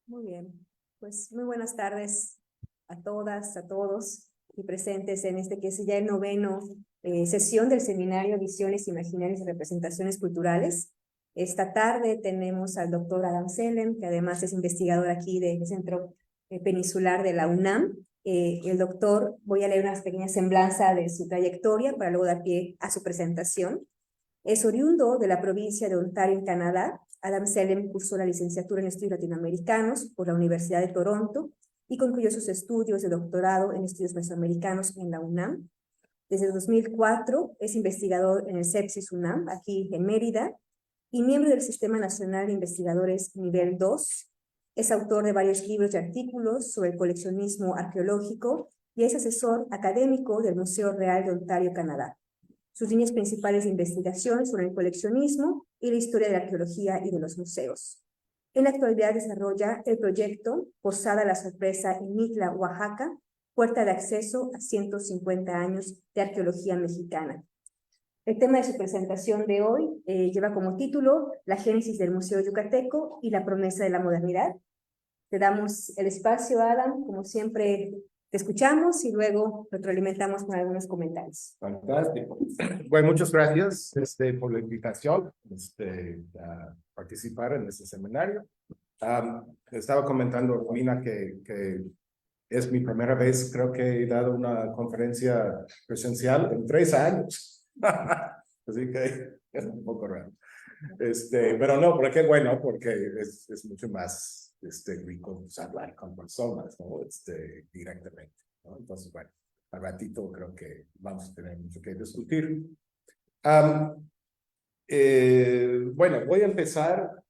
Muy bien, pues muy buenas tardes a todas, a todos y presentes en este que es ya el noveno sesión del seminario Visiones Imaginarias y Representaciones Culturales. Esta tarde tenemos al doctor Adam Selem, que además es investigador aquí del Centro Peninsular de la UNAM. El doctor, voy a leer una pequeña semblanza de su trayectoria para luego dar pie a su presentación. Es oriundo de la provincia de Ontario, en Canadá. Adam Selem cursó la licenciatura en Estudios Latinoamericanos por la Universidad de Toronto y concluyó sus estudios de doctorado en Estudios Mesoamericanos en la UNAM. Desde 2004 es investigador en el CEPSIS UNAM, aquí en Mérida, y miembro del Sistema Nacional de Investigadores Nivel 2. Es autor de varios libros y artículos sobre el coleccionismo arqueológico y es asesor académico del Museo Real de Ontario, Canadá. Sus líneas principales de investigación son el coleccionismo y la historia de la arqueología y de los museos. En la actualidad desarrolla el proyecto Posada la Sorpresa en Mitla, Oaxaca, puerta de acceso a 150 años de arqueología mexicana. El tema de su presentación de hoy lleva como título La génesis del Museo Yucateco y la promesa de la modernidad. Te damos el espacio, Adam, como siempre. Te escuchamos y luego retroalimentamos con algunos comentarios. Fantástico. Bueno, muchas gracias por la invitación a participar en este seminario. Estaba comentando a Romina que es mi primera vez, creo que he dado una conferencia presencial en 3 años. Así que es un poco raro. Pero no, pero qué bueno, porque es mucho más rico hablar con personas, ¿no? Directamente, ¿no? Entonces, bueno, al ratito creo que vamos a tener mucho que discutir. Bueno, voy a empezar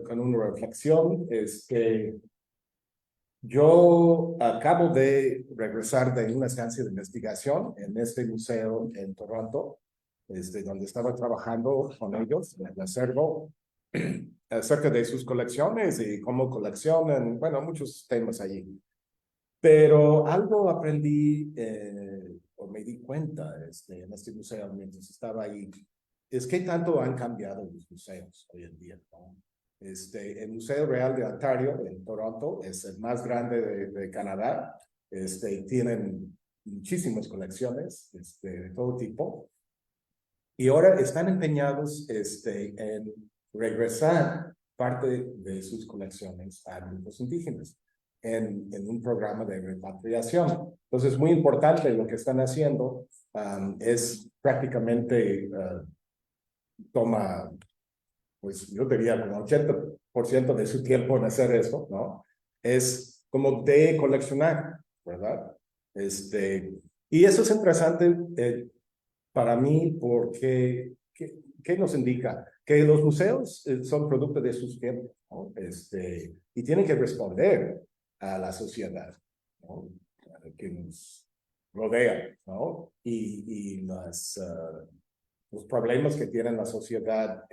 con una reflexión. Yo acabo de regresar de una estancia de investigación en este museo en Toronto, donde estaba trabajando con ellos en el acervo acerca de sus colecciones y cómo coleccionan, bueno, muchos temas allí. Pero algo aprendí o me di cuenta en este museo mientras estaba ahí, es que tanto han cambiado los museos hoy en día, ¿no? El Museo Real de Ontario en Toronto es el más grande de Canadá. Tienen muchísimas colecciones de todo tipo. Y ahora están empeñados en regresar parte de sus colecciones a grupos indígenas en un programa de repatriación. Entonces, es muy importante lo que están haciendo. Es prácticamente toma, pues yo diría como 80% de su tiempo en hacer eso, ¿no? Es como de coleccionar, ¿verdad? Y eso es interesante para mí porque, ¿qué nos indica? Que los museos son producto de sus tiempos, ¿no? Y tienen que responder a la sociedad, ¿no? Que nos rodea, ¿no? Y los problemas que tiene la sociedad,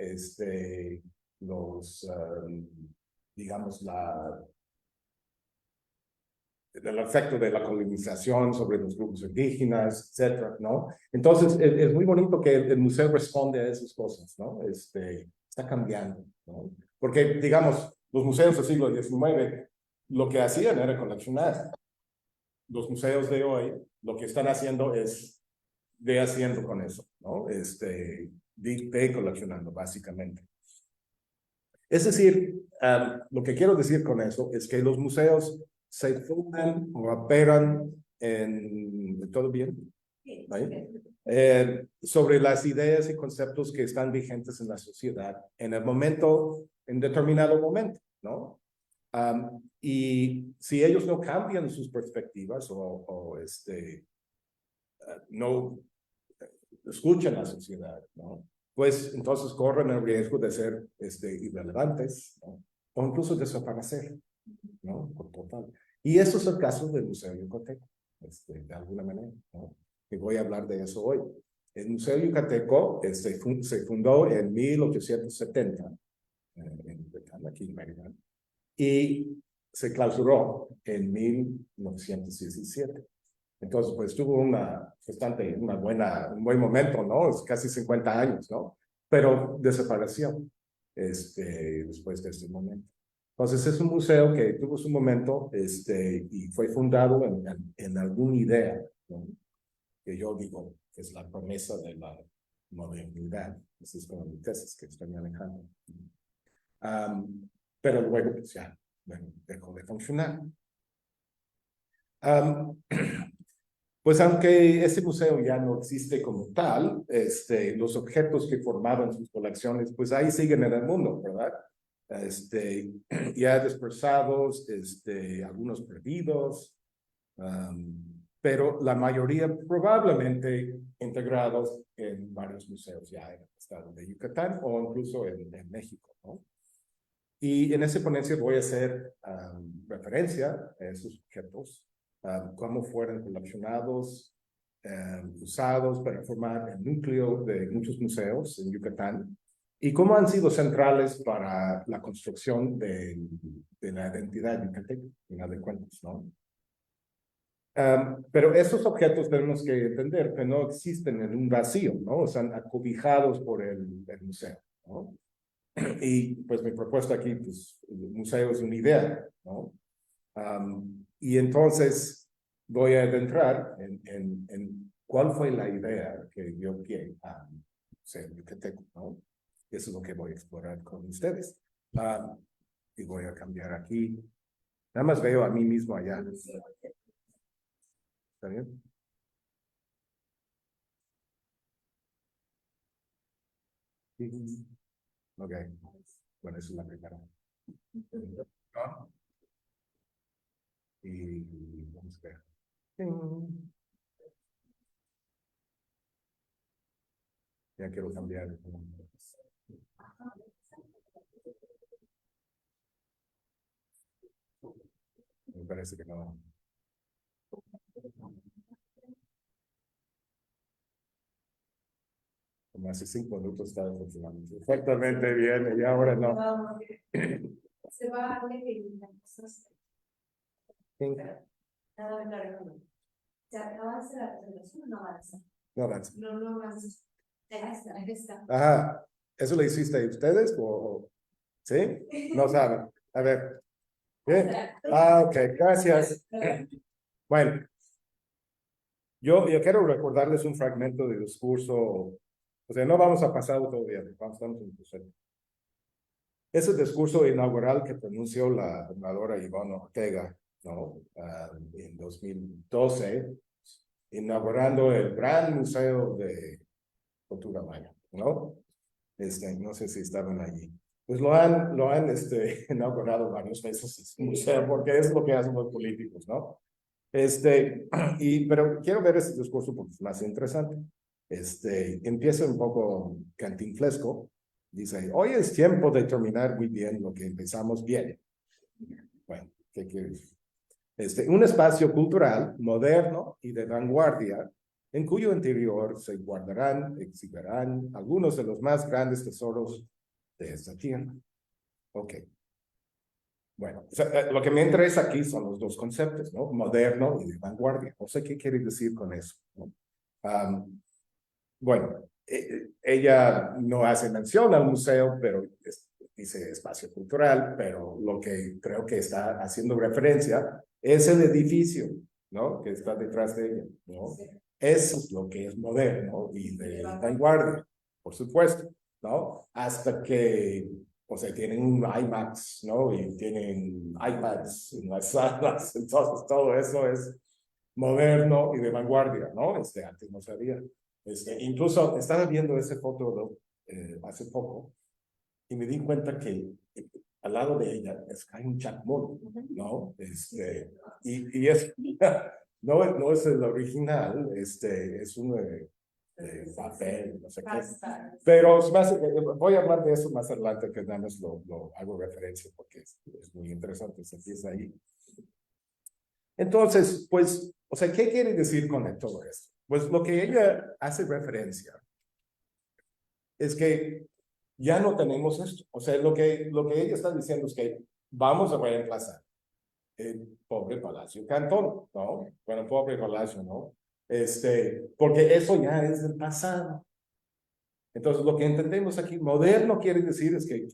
digamos, el efecto de la colonización sobre los grupos indígenas, etcétera, ¿no? Entonces, es muy bonito que el museo responde a esas cosas, ¿no? Está cambiando, ¿no? Porque, digamos, los museos del siglo XIX, lo que hacían era coleccionar. Los museos de hoy, lo que están haciendo es haciendo con eso, ¿no? De coleccionando, básicamente. Es decir, lo que quiero decir con eso es que los museos se fundan o operan ¿todo bien? Sobre las ideas y conceptos que están vigentes en la sociedad en determinado momento, ¿no? Y si ellos no cambian sus perspectivas o no escuchan a la sociedad, ¿no? Pues entonces corren el riesgo de ser irrelevantes, ¿no? O incluso desaparecer, ¿no? Por total. Y eso es el caso del Museo Yucateco, de alguna manera, ¿no? Y voy a hablar de eso hoy. El Museo Yucateco se fundó en 1870, aquí en Mérida, y se clausuró en 1917. Entonces, pues tuvo un buen momento, ¿no? Es casi 50 años, ¿no? pero desapareció después de este momento. Entonces es un museo que tuvo su momento y fue fundado en alguna idea, ¿no? Que yo digo que es la promesa de la modernidad. Esa es como mi tesis que estoy manejando. Pero luego pues ya, bueno, dejó de funcionar. Pues aunque este museo ya no existe como tal, los objetos que formaban sus colecciones, pues ahí siguen en el mundo, ¿verdad? Ya dispersados, algunos perdidos, pero la mayoría probablemente integrados en varios museos ya en el estado de Yucatán o incluso en México, ¿no? Y en esa ponencia voy a hacer referencia a esos objetos, cómo fueron coleccionados, usados para formar el núcleo de muchos museos en Yucatán y cómo han sido centrales para la construcción de la identidad yucateca, al final de cuentas, ¿no? Pero esos objetos tenemos que entender que no existen en un vacío, ¿no? Están acobijados por el museo, ¿no? Y pues mi propuesta aquí, pues el museo es una idea, ¿no? Y entonces voy a adentrar en cuál fue la idea que dio pie a Museo Yucateco, ¿no? Eso es lo que voy a explorar con ustedes. Y voy a cambiar aquí. Nada más veo a mí mismo allá. ¿Está bien? Sí. Ok. Bueno, esa es la primera. Y vamos a ver. Ya quiero cambiar. Me parece que no. Como hace 5 minutos estaba funcionando perfectamente bien y ahora no. Se va a definir cosas. Sí. ¿Avanza la presentación o no avanza? No avanza. No avanza. Ahí está. Ajá. ¿Eso lo hiciste ustedes o sí? No saben. A ver. Bien. Ok, gracias. Bueno, yo quiero recordarles un fragmento de discurso. O sea, no vamos a pasar todo el día, estamos en un proceso. Ese discurso inaugural que pronunció la gobernadora Ivonne Ortega, ¿no? En 2012, inaugurando el Gran Museo de Cultura Maya, ¿no? No sé si estaban allí. Pues lo han inaugurado varias veces ese museo, porque es lo que hacen los políticos, ¿no? Pero quiero ver ese discurso porque es más interesante. Empieza un poco cantinflesco. Dice, hoy es tiempo de terminar muy bien lo que empezamos bien. Bueno, ¿qué quiere decir? Un espacio cultural, moderno y de vanguardia, en cuyo interior se guardarán, exhibirán algunos de los más grandes tesoros de esta tierra. Ok. Bueno, o sea, lo que me interesa aquí son los dos conceptos, ¿no? Moderno y de vanguardia. No sé qué quiere decir con eso, ¿no? Bueno, ella no hace mención al museo, pero dice espacio cultural, pero lo que creo que está haciendo referencia es el edificio, ¿no? Que está detrás de ella, ¿no? Eso es lo que es moderno y de vanguardia, por supuesto, ¿no? Hasta que, o sea, tienen un IMAX, ¿no? Y tienen iPads en las salas, entonces todo eso es moderno y de vanguardia, ¿no? Antes no sabía. Incluso estaba viendo esa foto hace poco y me di cuenta que al lado de ella hay un chacmol, ¿no? Y es, no es el original, es un papel, no sé qué. Pero voy a hablar de eso más adelante, que nada más lo hago referencia porque es muy interesante, se empieza ahí. Entonces, pues, o sea, ¿qué quiere decir con todo esto? Pues lo que ella hace referencia es que ya no tenemos esto. O sea, lo que ella está diciendo es que vamos a reemplazar el pobre Palacio Cantón, ¿no? Bueno, pobre Palacio, ¿no? Porque eso ya es del pasado. Entonces, lo que entendemos aquí, moderno quiere decir es que,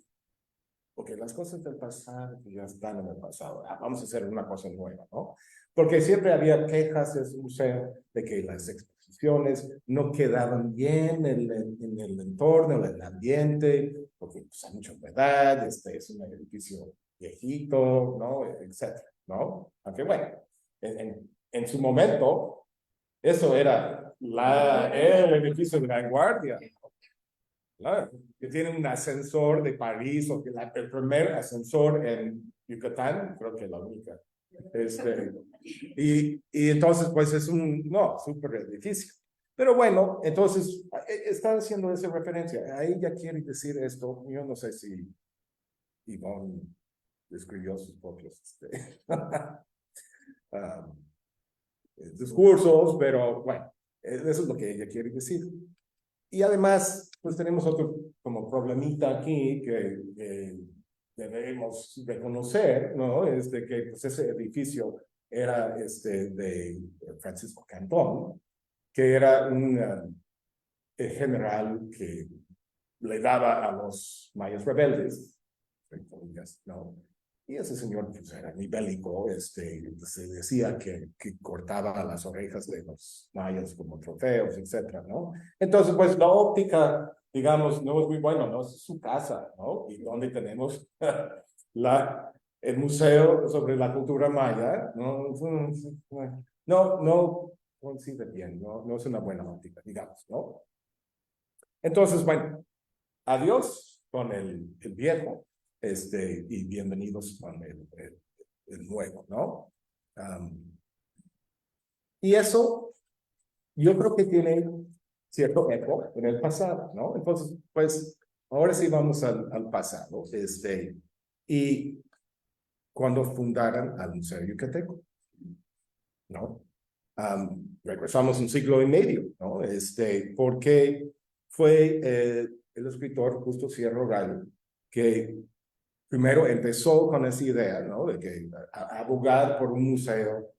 porque las cosas del pasado ya están en el pasado, vamos a hacer una cosa nueva, ¿no? Porque siempre había quejas de ese museo de que las exposiciones no quedaban bien en el entorno, en el ambiente, porque pues, hay mucha humedad, es un edificio viejito, ¿no? Etcétera, ¿no? Aunque bueno, en su momento, eso era el edificio de vanguardia. Claro, que tiene un ascensor de París, o que el primer ascensor en Yucatán, creo que la única. Y entonces, pues es súper edificio. Pero bueno, entonces, está haciendo esa referencia. Ahí ya quiere decir esto. Yo no sé si Ivonne escribió sus propios um, discursos, pero bueno, eso es lo que ella quiere decir. Y además, pues tenemos otro como problemita aquí que debemos reconocer, ¿no? Que pues ese edificio era de Francisco Cantón, que era un general que le daba a los mayas rebeldes, ¿no? Y ese señor pues, era muy bélico, se decía que cortaba las orejas de los mayas como trofeos, etcétera, ¿no? Entonces, pues la óptica, digamos, no es muy buena, ¿no? Es su casa, ¿no? Y donde tenemos el museo sobre la cultura maya, ¿no? No coincide bien, no es una buena óptica, digamos, ¿no? Entonces, bueno, adiós con el viejo, y bienvenidos con el nuevo, ¿no? Y eso yo creo que tiene cierto eco en el pasado, ¿no? Entonces, pues, ahora sí vamos al pasado, y cuando fundaron al Museo Yucateco, ¿no? Regresamos un siglo y medio, ¿no? Porque fue el escritor Justo Sierra Rayo que primero empezó con esa idea, ¿no? De que abogar por un museo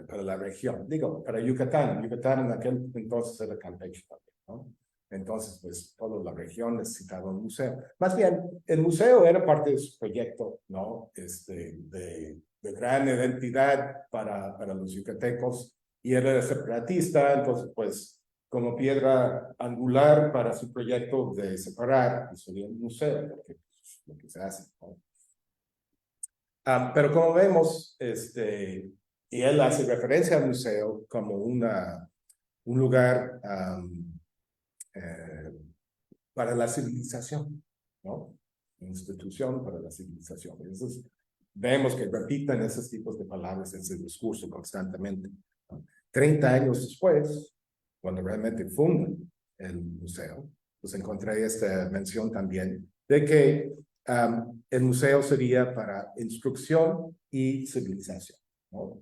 para la región, digo, para Yucatán. Yucatán en aquel entonces era Campeche también, ¿no? Entonces, pues, toda la región necesitaba un museo. Más bien, el museo era parte de su proyecto, ¿no? De gran identidad para los yucatecos, y era separatista, entonces, pues, como piedra angular para su proyecto de separar, sería un museo, porque es lo que se hace, ¿no? Pero como vemos, y él hace referencia al museo como un lugar para la civilización, ¿no? Institución para la civilización. Entonces, vemos que repiten esos tipos de palabras en su discurso constantemente, ¿no? 30 años después, cuando realmente fundan el museo, pues encontré esta mención también de que el museo sería para instrucción y civilización, ¿no?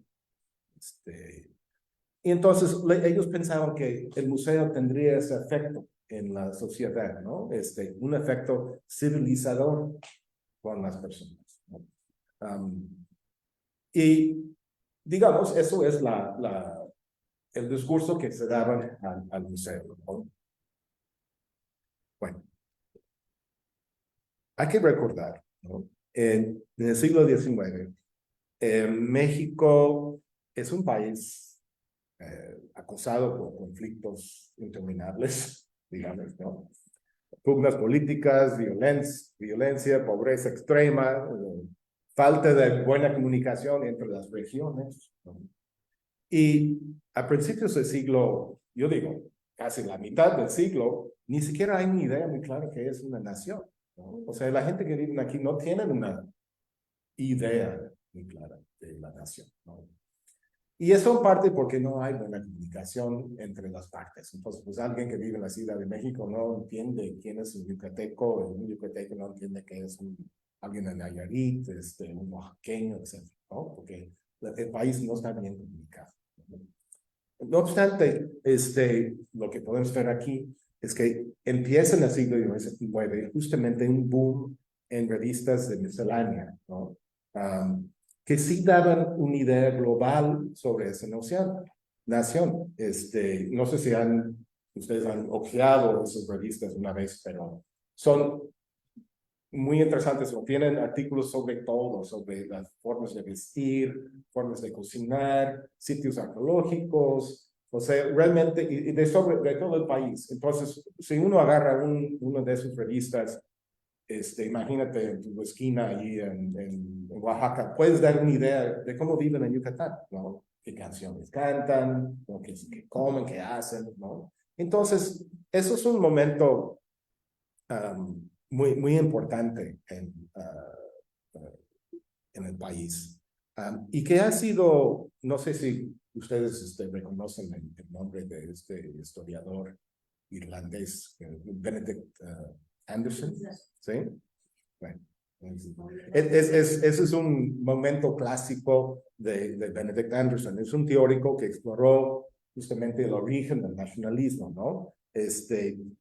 Y entonces ellos pensaban que el museo tendría ese efecto en la sociedad, ¿no? Un efecto civilizador con las personas, ¿no? Y digamos, eso es el discurso que se daban al museo, ¿no? Bueno, hay que recordar, ¿no? En el siglo XIX, México es un país acosado por conflictos interminables, digamos, ¿no? Pugnas políticas, violencia, pobreza extrema, falta de buena comunicación entre las regiones, ¿no? Y a principios del siglo, yo digo, casi la mitad del siglo, ni siquiera hay una idea muy clara que es una nación, ¿no? O sea, la gente que vive aquí no tiene una idea muy clara de la nación, ¿no? Y eso en parte porque no hay buena comunicación entre las partes. Entonces, pues alguien que vive en la Ciudad de México no entiende quién es un yucateco, un yucateco no entiende que es alguien en Nayarit, un oaxaqueño, etc., ¿no? Porque el país no está bien comunicado. No obstante, lo que podemos ver aquí es que empieza en el siglo XIX justamente un boom en revistas de miscelánea, ¿no? Que sí daban una idea global sobre esa nación. No sé si han ustedes han ojeado esas revistas una vez, pero son muy interesantes, o tienen artículos sobre todo, sobre las formas de vestir, formas de cocinar, sitios arqueológicos, o sea, realmente, y de todo el país. Entonces, si uno agarra una de sus revistas, imagínate en tu esquina allí en Oaxaca, puedes dar una idea de cómo viven en Yucatán, ¿no? Qué canciones cantan, ¿no? Qué comen, qué hacen, ¿no? Entonces, eso es un momento muy importante en el país. Y que ha sido, no sé si ustedes reconocen el nombre de este historiador irlandés, Benedict Anderson, ¿sí? Bueno, ese es un momento clásico de Benedict Anderson. Es un teórico que exploró justamente el origen del nacionalismo, ¿no?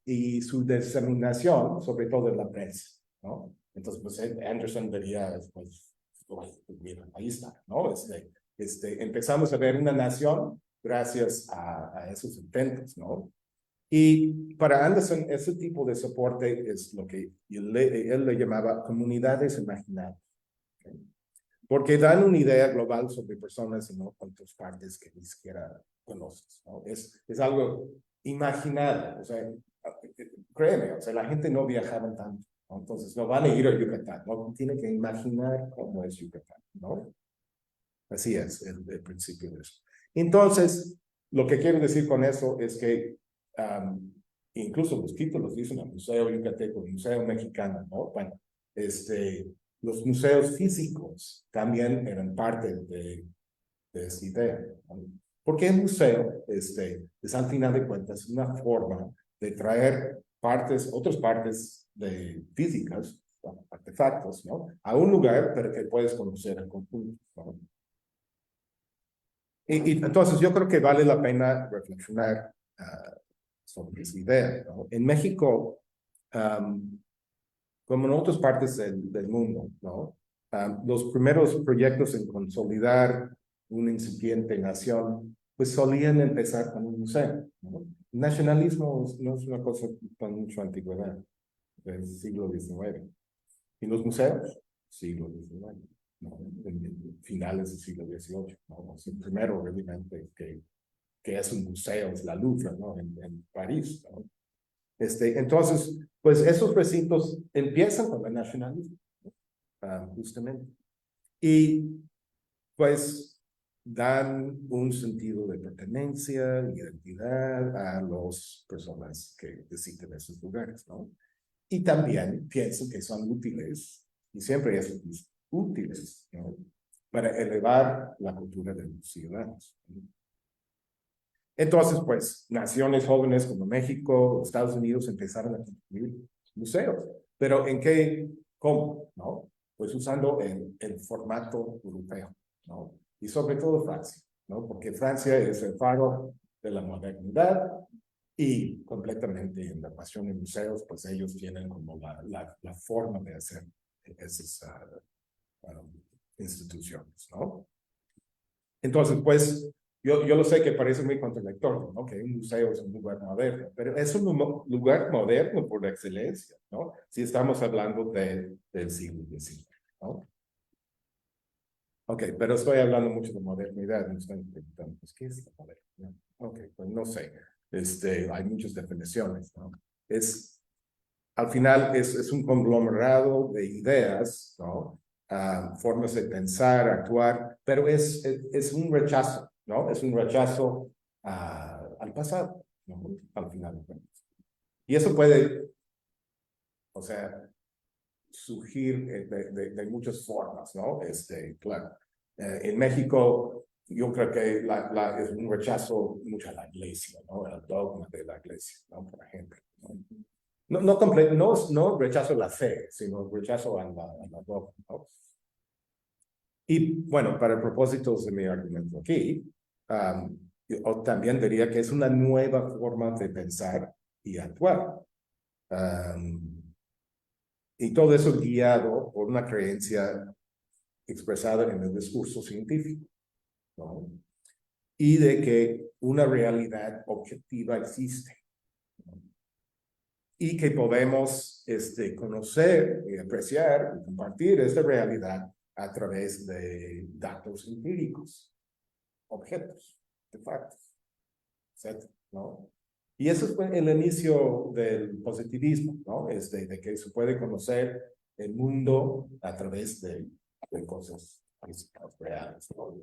Y su diseminación, sobre todo en la prensa, ¿no? Entonces, pues Anderson vería, pues, mira, ahí está, ¿no? Empezamos a ver una nación gracias a esos intentos, ¿no? Y para Anderson, ese tipo de soporte es lo que él le llamaba comunidades imaginadas, ¿okay? Porque dan una idea global sobre personas en otras partes que ni siquiera conoces, ¿no? Es algo imaginado, o sea, créeme, o sea, la gente no viajaba tanto, ¿no? Entonces no van a ir a Yucatán, ¿no? Tiene que imaginar cómo es Yucatán, ¿no? Así es el principio de eso. Entonces, lo que quiero decir con eso es que incluso los títulos dicen el Museo Yucateco, el Museo Mexicano, ¿no? Bueno, los museos físicos también eran parte de esta idea, ¿no? Porque el museo es al final de cuentas una forma de traer otras partes físicas, ¿no? Artefactos, ¿no? A un lugar para que puedas conocer el conjunto, ¿no? Y entonces yo creo que vale la pena reflexionar sobre esa idea, ¿no? En México, como en otras partes del mundo, ¿no? Los primeros proyectos en consolidar una incipiente nación, pues solían empezar con un museo, ¿no? El nacionalismo no es una cosa con mucha antigüedad, del siglo XIX. Y los museos, siglo XIX, ¿no? En finales del siglo XVIII, ¿no? O sea, el primero realmente que es un museo, es la Louvre, ¿no? En París, ¿no? Entonces, pues esos recintos empiezan con el nacionalismo, justamente. Y pues dan un sentido de pertenencia, identidad a las personas que visiten esos lugares, ¿no? Y también piensan que son útiles, y siempre es útiles, ¿no? Para elevar la cultura de los ciudadanos, ¿no? Entonces, pues, naciones jóvenes como México, Estados Unidos empezaron a construir museos. Pero cómo, ¿no? Pues usando el formato europeo, ¿no? Y sobre todo Francia, ¿no? Porque Francia es el faro de la modernidad y completamente en la pasión de museos, pues ellos tienen como la forma de hacer esas instituciones, ¿no? Entonces, pues, yo lo sé que parece muy contradictorio, ¿no? Que un museo es un lugar moderno, pero es un lugar moderno por excelencia, ¿no? Si estamos hablando del siglo XIX, ¿no? Ok, pero estoy hablando mucho de modernidad, me están preguntando, pues, ¿qué es la modernidad? Ok, pues no sé, hay muchas definiciones, ¿no? Al final es un conglomerado de ideas, ¿no? Formas de pensar, actuar, pero es un rechazo, ¿no? Es un rechazo al pasado, ¿no? Al final. Y eso puede, o sea, surgir de muchas formas, ¿no? Claro. En México, yo creo que es un rechazo mucho a la iglesia, ¿no? El dogma de la iglesia, ¿no? Por ejemplo, ¿no? No rechazo la fe, sino rechazo a la dogma, ¿no? Y bueno, para propósitos de mi argumento aquí, yo también diría que es una nueva forma de pensar y actuar. Y todo eso guiado por una creencia expresada en el discurso científico, ¿no? Y de que una realidad objetiva existe, y que podemos conocer y apreciar y compartir esta realidad a través de datos empíricos, objetos, artefactos, etc., ¿no? Y eso fue el inicio del positivismo, ¿no? De que se puede conocer el mundo a través de cosas físicas, reales, ¿no?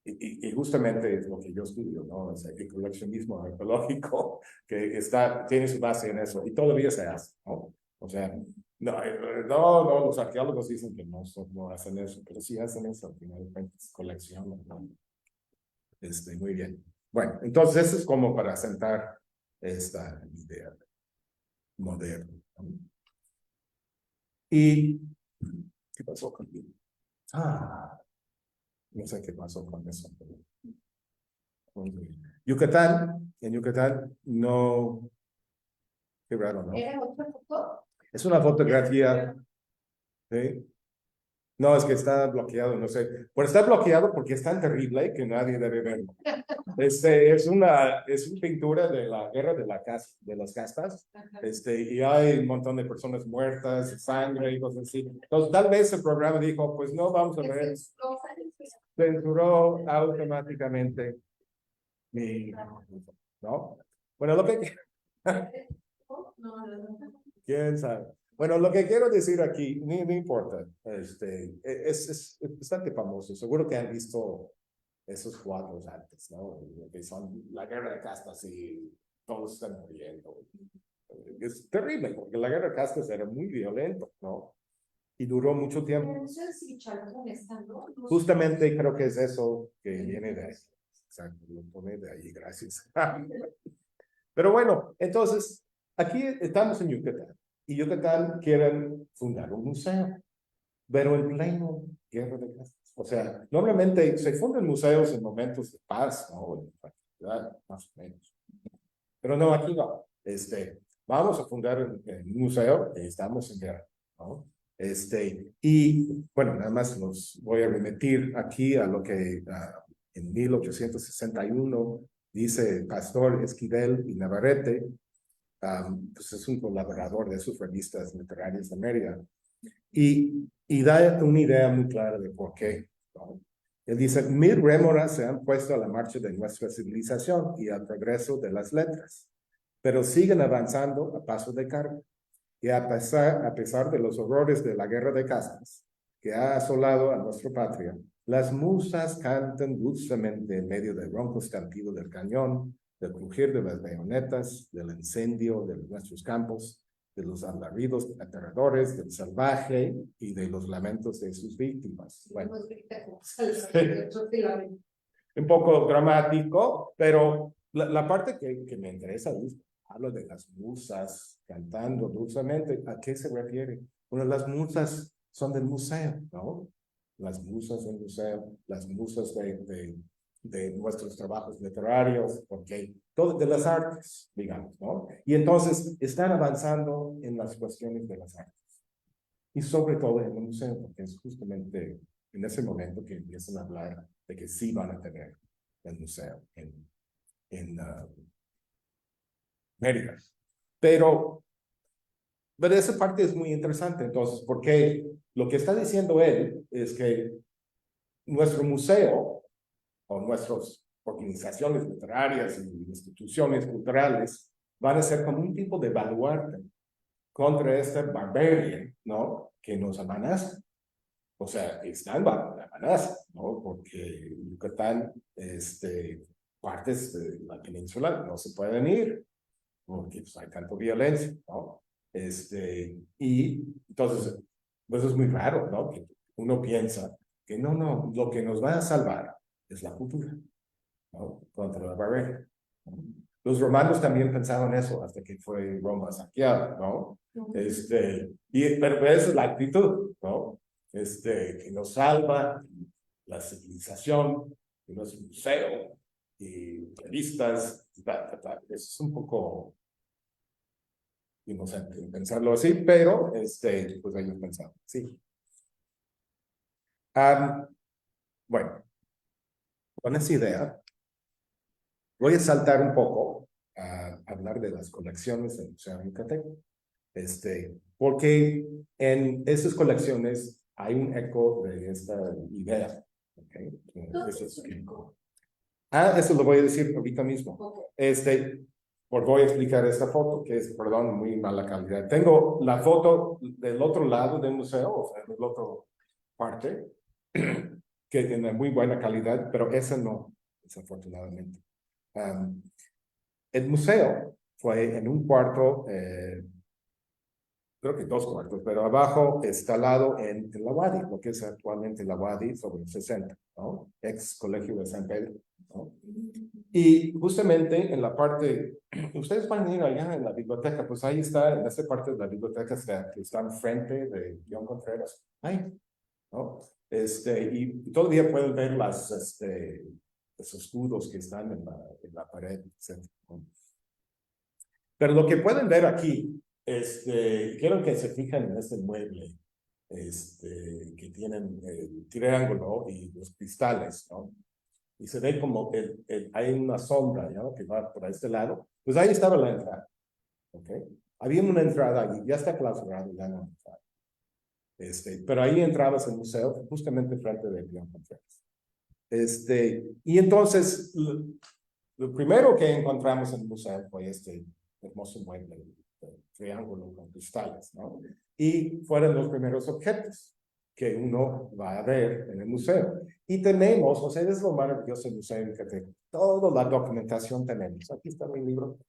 Y justamente es lo que yo estudio, ¿no? O sea, el coleccionismo arqueológico que tiene su base en eso y todavía se hace, ¿no? O sea, no, los arqueólogos dicen que no hacen eso, pero sí hacen eso, al final de cuentas, coleccionan, ¿no? Muy bien. Bueno, entonces eso es como para sentar esta idea moderna, ¿no? ¿Y qué pasó conmigo? No sé qué pasó con eso. Yucatán, en Yucatán no, qué raro, ¿no? ¿Era otra foto? Es una fotografía, ¿sí? No, es que está bloqueado, no sé. Pero está bloqueado porque es tan terrible que nadie debe verlo. Es una pintura de la guerra de las castas, y hay un montón de personas muertas, sangre y cosas así. Entonces, tal vez el programa dijo, pues no vamos a ver, censuró automáticamente mi, ¿no? Bueno, lo que, quién sabe. Bueno, lo que quiero decir aquí, no importa, es bastante famoso. Seguro que han visto esos cuadros antes, ¿no? Que son la guerra de castas y todos están muriendo. Es terrible, porque la guerra de castas era muy violento, ¿no? Y duró mucho tiempo. Justamente creo que es eso que viene de ahí. Exacto, lo tomé de ahí, gracias. Pero bueno, entonces, aquí estamos en Yucatán. Y Yucatán quieren fundar un museo, pero en pleno guerra de castas. O sea, normalmente se fundan museos en momentos de paz, ¿no? En tranquilidad, más o menos. Pero no, aquí no. Vamos a fundar un museo y estamos en guerra, ¿no? Y bueno, nada más los voy a remitir aquí a lo que en 1861 dice Pastor Esquivel y Navarrete, pues es un colaborador de sus revistas literarias de Mérida, y da una idea muy clara de por qué, ¿no? Él dice, 1000 rémoras se han puesto a la marcha de nuestra civilización y al progreso de las letras, pero siguen avanzando a paso de cargo. Y a pesar de los horrores de la guerra de castas que ha asolado a nuestra patria, las musas cantan dulcemente en medio del ronco estampido del cañón, del crujir de las bayonetas, del incendio de nuestros campos, de los alaridos aterradores, del salvaje y de los lamentos de sus víctimas. Bueno, un poco dramático, pero la parte que me interesa es, habla de las musas cantando dulcemente. ¿A qué se refiere? Bueno, las musas son del museo, ¿no? Las musas del museo, las musas de nuestros trabajos literarios, porque todo de las artes, digamos, ¿no? Y entonces están avanzando en las cuestiones de las artes. Y sobre todo en el museo, porque es justamente en ese momento que empiezan a hablar de que sí van a tener el museo en Mérida. Pero esa parte es muy interesante, entonces, porque lo que está diciendo él es que nuestro museo o nuestras organizaciones literarias y instituciones culturales van a ser como un tipo de baluarte contra esta barbarie, ¿no? Que nos amenaza. O sea, están bajo la amenaza, ¿no? Porque Yucatán, partes de la península no se pueden ir, porque pues, hay tanta violencia, ¿no? Y entonces, pues es muy raro, ¿no? Que uno piensa que no, lo que nos va a salvar es la cultura, ¿no? Contra la barrera. Los romanos también pensaban eso hasta que fue Roma saqueada, ¿no? Pero esa es la actitud, ¿no? Que nos salva la civilización, que no es un museo, y revistas, es un poco inocente pensarlo así, pero pues ellos pensaban, sí. Bueno, con esa idea, voy a saltar un poco a hablar de las colecciones del Museo de Yucatán. Porque en esas colecciones hay un eco de esta idea. ¿Okay? Eso lo voy a decir ahorita mismo. Pues voy a explicar esta foto, que es, perdón, muy mala calidad. Tengo la foto del otro lado del museo, o sea, del otro parte, que tiene muy buena calidad, pero esa no, desafortunadamente. El museo fue en un cuarto, creo que 2 cuartos, pero abajo instalado en la Wadi, lo que es actualmente la Wadi sobre el 60, ¿no? Ex Colegio de San Pedro, ¿no? Y justamente en la parte, ustedes van a ir allá en la biblioteca, pues ahí está, en esta parte de la biblioteca que está enfrente de León Contreras, ahí, ¿no? Y todavía pueden ver los escudos que están en la pared, etc. Pero lo que pueden ver aquí, quiero que se fijen en este mueble, que tienen el triángulo y los cristales, ¿no? Y se ve como hay una sombra, ¿no? Que va por este lado. Pues ahí estaba la entrada, ¿ok? Había una entrada allí, ya está clausurado, ya no entraba. Pero ahí entrabas al museo, justamente frente de León Contreras. Y entonces, lo primero que encontramos en el museo fue este hermoso mueble de triángulo con cristales, ¿no? Y fueron los primeros objetos que uno va a ver en el museo. Y tenemos, o sea, es lo maravilloso del museo, que toda la documentación tenemos. Aquí está mi libro.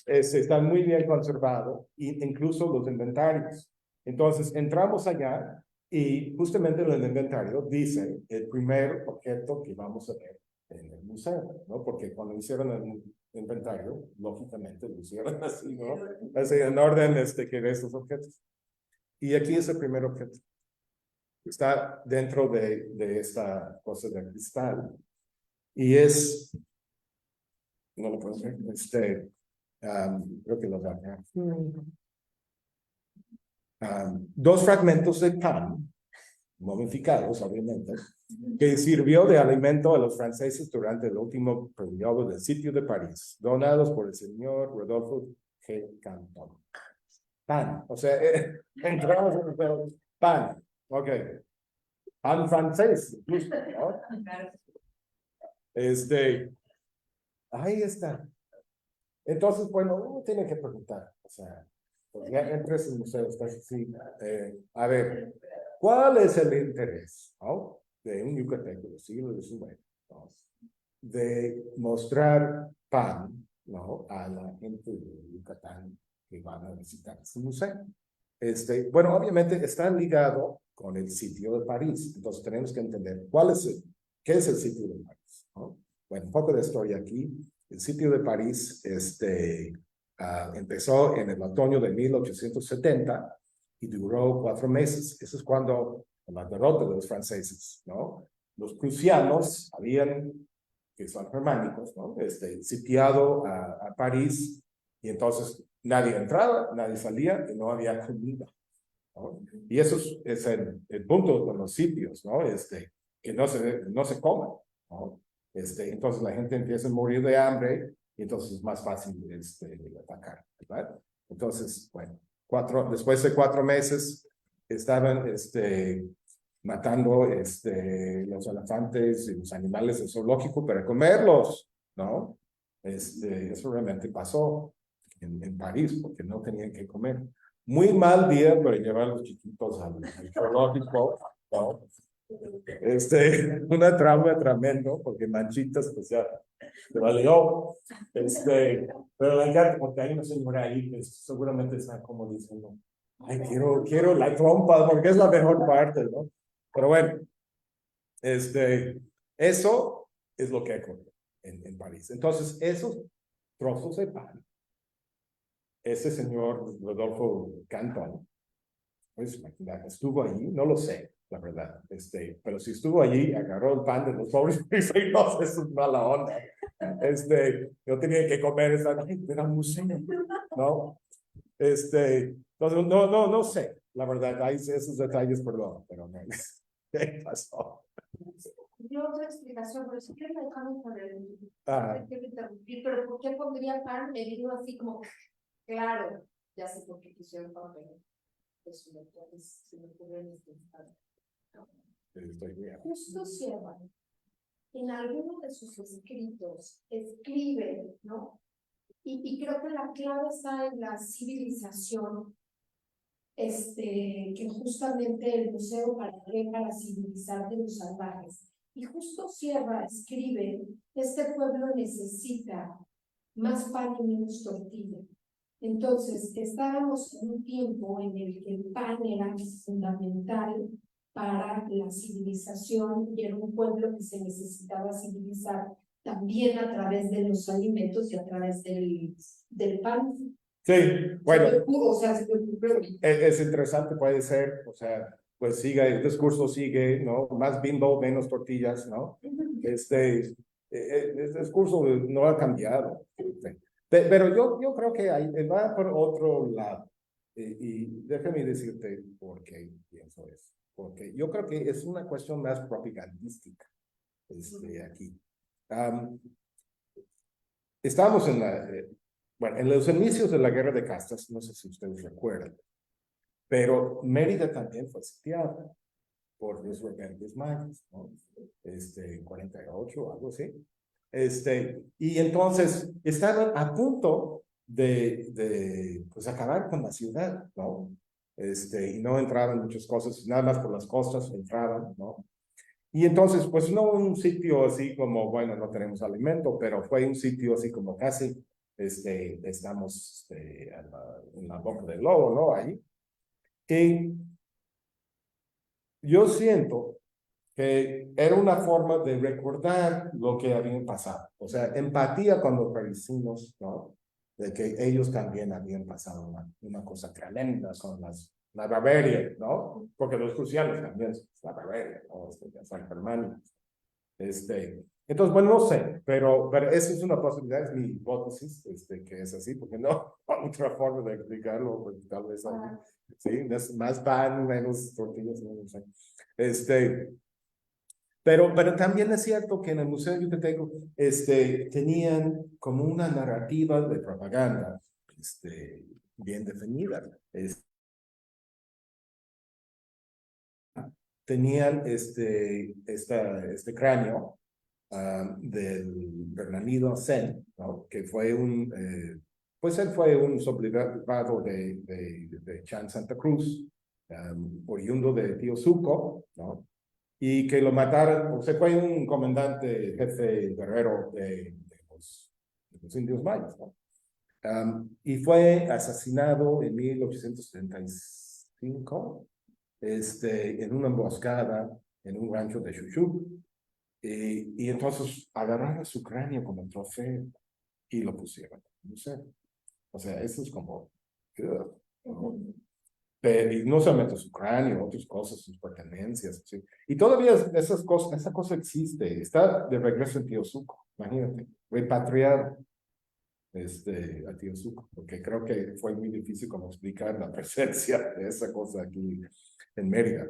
Está muy bien conservado, e incluso los inventarios. Entonces, entramos allá y justamente en el inventario dice el primer objeto que vamos a ver en el museo, ¿no? Porque cuando hicieron el inventario, lógicamente lo hicieron así, ¿no? Así en orden que de estos objetos. Y aquí es el primer objeto. Está dentro de esta cosa de cristal. Y es, no lo puedo ver, creo que lo da acá. 2 fragmentos de pan, momificados, obviamente, que sirvió de alimento a los franceses durante el último periodo del sitio de París, donados por el señor Rodolfo G. Canton. Pan, o sea, entramos en el pan, ok. Pan francés, incluso, ¿no? Ahí está. Entonces, bueno, uno tiene que preguntar, o sea, pues ya entres en el museo, estás así, a ver, ¿cuál es el interés, ¿no? De un yucateco del siglo XIX, ¿no? De mostrar pan, ¿no? A la gente de Yucatán que van a visitar ese museo. Bueno, obviamente está ligado con el sitio de París, entonces tenemos que entender qué es el sitio de París, ¿no? Bueno, un poco de historia aquí. El sitio de París empezó en el otoño de 1870 y duró 4 meses. Eso es cuando la derrota de los franceses, ¿no? Los prusianos que son germánicos, ¿no? Sitiado a París, y entonces nadie entraba, nadie salía y no había comida, ¿no? Y eso es el punto con los sitios, ¿no? Que no se coman, ¿no? Entonces la gente empieza a morir de hambre y entonces es más fácil atacar, ¿verdad? Entonces, bueno, después de 4 meses estaban matando los elefantes y los animales del zoológico para comerlos, ¿no? Eso realmente pasó en París porque no tenían que comer. Muy mal día para llevar a los chiquitos al zoológico, ¿no? Una trauma tremendo, porque Manchitas, pues ya, se valió. Pero la verdad, porque hay una señora ahí que seguramente está como diciendo, ay, quiero la trompa, porque es la mejor parte, ¿no? Pero bueno, eso es lo que ocurrió en París. Entonces, esos trozos de pan, ese señor Rodolfo Canton, pues estuvo allí, no lo sé, la verdad, pero si estuvo allí, agarró el pan de los pobres príncipes, eso es mala onda. Yo tenía que comer esa, era museo, ¿no? Entonces, no sé, la verdad, hay esos detalles, perdón, pero no, ¿qué pasó? Yo otra explicación, pero si quieren me dejaron con el... Ah. que me interrumpí, pero ¿por qué pondría pan? Me vino así como, claro, ya sé por qué pusieron pan, pero eso se me ocurrió en este instante. Estoy bien. Justo Sierra, en alguno de sus escritos, escribe, ¿no? Y creo que la clave está en la civilización, que justamente el museo para civilizar de los salvajes. Y justo Sierra escribe, este pueblo necesita más pan y menos tortilla. Entonces, estábamos en un tiempo en el que el pan era fundamental para la civilización y era un pueblo que se necesitaba civilizar también a través de los alimentos y a través del pan. Sí, bueno, O sea, es interesante, puede ser, o sea, pues sigue, el discurso sigue, ¿no? Más bimbo, menos tortillas, ¿no? El discurso no ha cambiado. Pero yo creo que va por otro lado. Y déjame decirte por qué pienso eso. Porque yo creo que es una cuestión más propagandística aquí. Estamos bueno, en los inicios de la Guerra de Castas, no sé si ustedes recuerdan, pero Mérida también fue sitiada por los rebeldes mayas, ¿no? En 48, algo así. Y entonces estaban a punto pues acabar con la ciudad, ¿no? Y no entraban muchas cosas, nada más por las costas entraban, ¿no? Y entonces, pues no un sitio así como, bueno, no tenemos alimento, pero fue un sitio así como casi, estamos en la boca del lobo, ¿no? Ahí. Y yo siento que era una forma de recordar lo que había pasado. O sea, empatía con los parisinos, ¿no? De que ellos también habían pasado una cosa tremenda con la Bavaria, ¿no? Porque los prusianos también son la Bavaria, ¿no? San Germán. Entonces, bueno, no sé, pero esa es una posibilidad, es mi hipótesis, que es así, porque no hay otra forma de explicarlo, pues, tal vez hay, sí, más pan, menos tortillas, no sé. Pero también es cierto que en el Museo Yucateco tenían como una narrativa de propaganda bien definida. Tenían este cráneo del Bernardino Sen, ¿no? Que fue pues él fue un sublevado de Chan Santa Cruz, oriundo de Tío Suco, ¿no? Y que lo mataron, o sea, fue un comandante, jefe guerrero de los indios mayas, ¿no? Y fue asesinado en 1875, en una emboscada en un rancho de Chuchuc. Y entonces agarraron su cráneo como trofeo y lo pusieron, no sé. O sea, eso es como, ugh, ¿no? Pero, y no solamente su cráneo, otras cosas, sus pertenencias, ¿sí? Y todavía esa cosa existe, está de regreso en Tío Suco, imagínate, repatriado a Tío Suco, porque creo que fue muy difícil como explicar la presencia de esa cosa aquí en Mérida.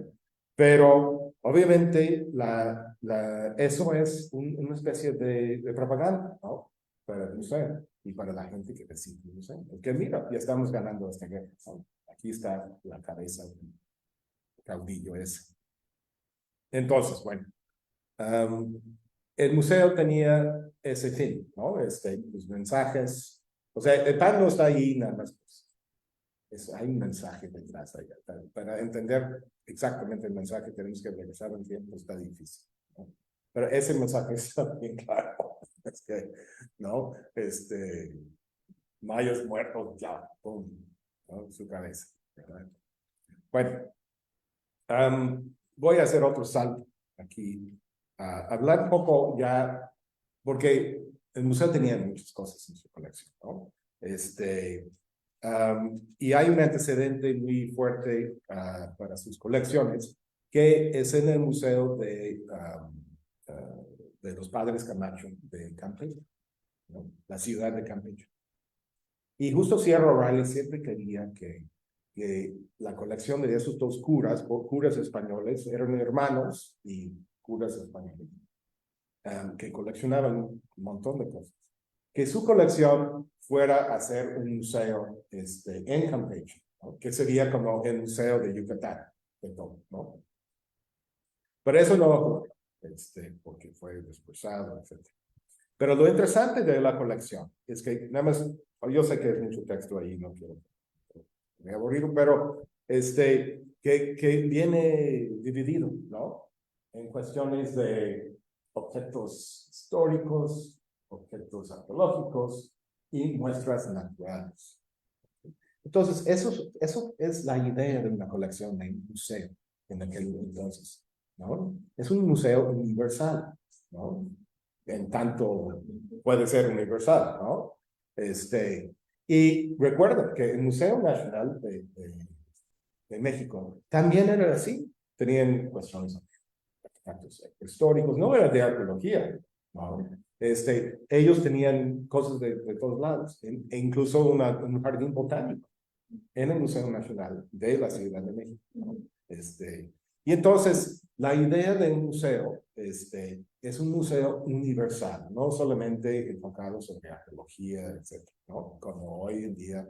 Pero obviamente eso es una especie de propaganda, ¿no? Para el museo y para la gente que visita el museo. Porque mira, ya estamos ganando esta guerra, ¿no? Aquí está la cabeza del caudillo ese. Entonces, bueno, el museo tenía ese fin, ¿no? Los mensajes, o sea, el pan no está ahí nada más. Hay un mensaje detrás allá. Para entender exactamente el mensaje tenemos que regresar al tiempo, está difícil, ¿no? Pero ese mensaje está bien claro. Es que, ¿no? Mayos muertos, ya, pum, ¿no? Su cabeza, ¿verdad? Bueno, voy a hacer otro salto aquí, a hablar un poco ya, porque el museo tenía muchas cosas en su colección, ¿no? Y hay un antecedente muy fuerte para sus colecciones, que es en el Museo de los Padres Camacho de Campeche, ¿no? La ciudad de Campeche. Y justo Sierra O'Reilly siempre quería que la colección de esos dos curas españoles, eran hermanos y curas españoles, que coleccionaban un montón de cosas. que su colección fuera a ser un museo en Campeche, ¿no? Que sería como el museo de Yucatán, de todo, ¿no? Pero eso no ocurrió, porque fue dispersado, etc. Pero lo interesante de la colección es que, nada más, yo sé que es mucho texto ahí, no quiero me aburrir, pero que viene dividido, ¿no? En cuestiones de objetos históricos, objetos arqueológicos y muestras naturales. Entonces, eso es la idea de una colección de un museo en aquel entonces, ¿no? Es un museo universal, ¿no? En tanto puede ser universal, ¿no? Y recuerda que el Museo Nacional de México también era así. Tenían cuestiones históricos, no era de arqueología, ¿no? Ellos tenían cosas de todos lados, e incluso un jardín botánico en el Museo Nacional de la Ciudad de México, ¿no? Y entonces, la idea de un museo es un museo universal, no solamente enfocado sobre arqueología, etc., ¿no? Como hoy en día,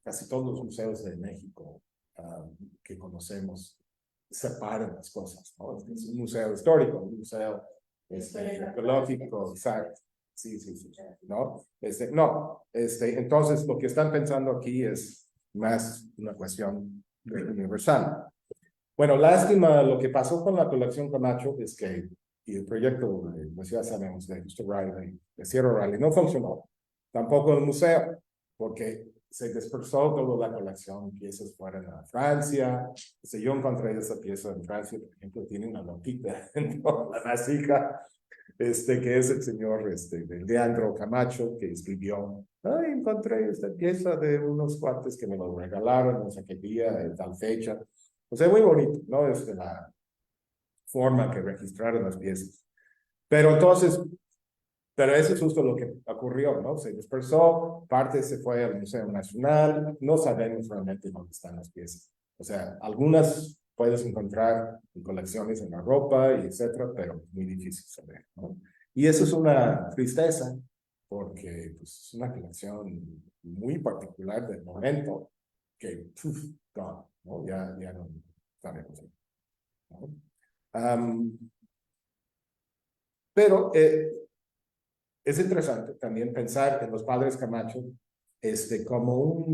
casi todos los museos de México que conocemos separan las cosas, ¿no? Es un museo histórico, un museo arqueológico, exacto. Sí, ¿no? Entonces, lo que están pensando aquí es más una cuestión universal. Bueno, lástima, lo que pasó con la colección Camacho es que y el proyecto, pues ya sabemos, de Riley, de Sierra Riley, no funcionó. Tampoco el museo, porque se dispersó toda la colección, piezas fueron a Francia. Yo encontré esa pieza en Francia, por ejemplo, tiene una notita en la vasija, que es el señor Leandro Camacho, que escribió, ay, encontré esta pieza de unos cuates que me lo regalaron, no sé qué día, en tal fecha. O sea, muy bonito, ¿no? La forma que registraron las piezas. Pero entonces, pero eso es justo lo que ocurrió, ¿no? Se dispersó, parte se fue al Museo Nacional, no sabemos realmente dónde están las piezas. O sea, algunas puedes encontrar en colecciones en la ropa y etcétera, pero es muy difícil saber, ¿no? Y eso es una tristeza, porque pues, es una colección muy particular del momento, que, gone, ¿no? Ya no sabemos, ¿no? Pero es interesante también pensar en los padres Camacho como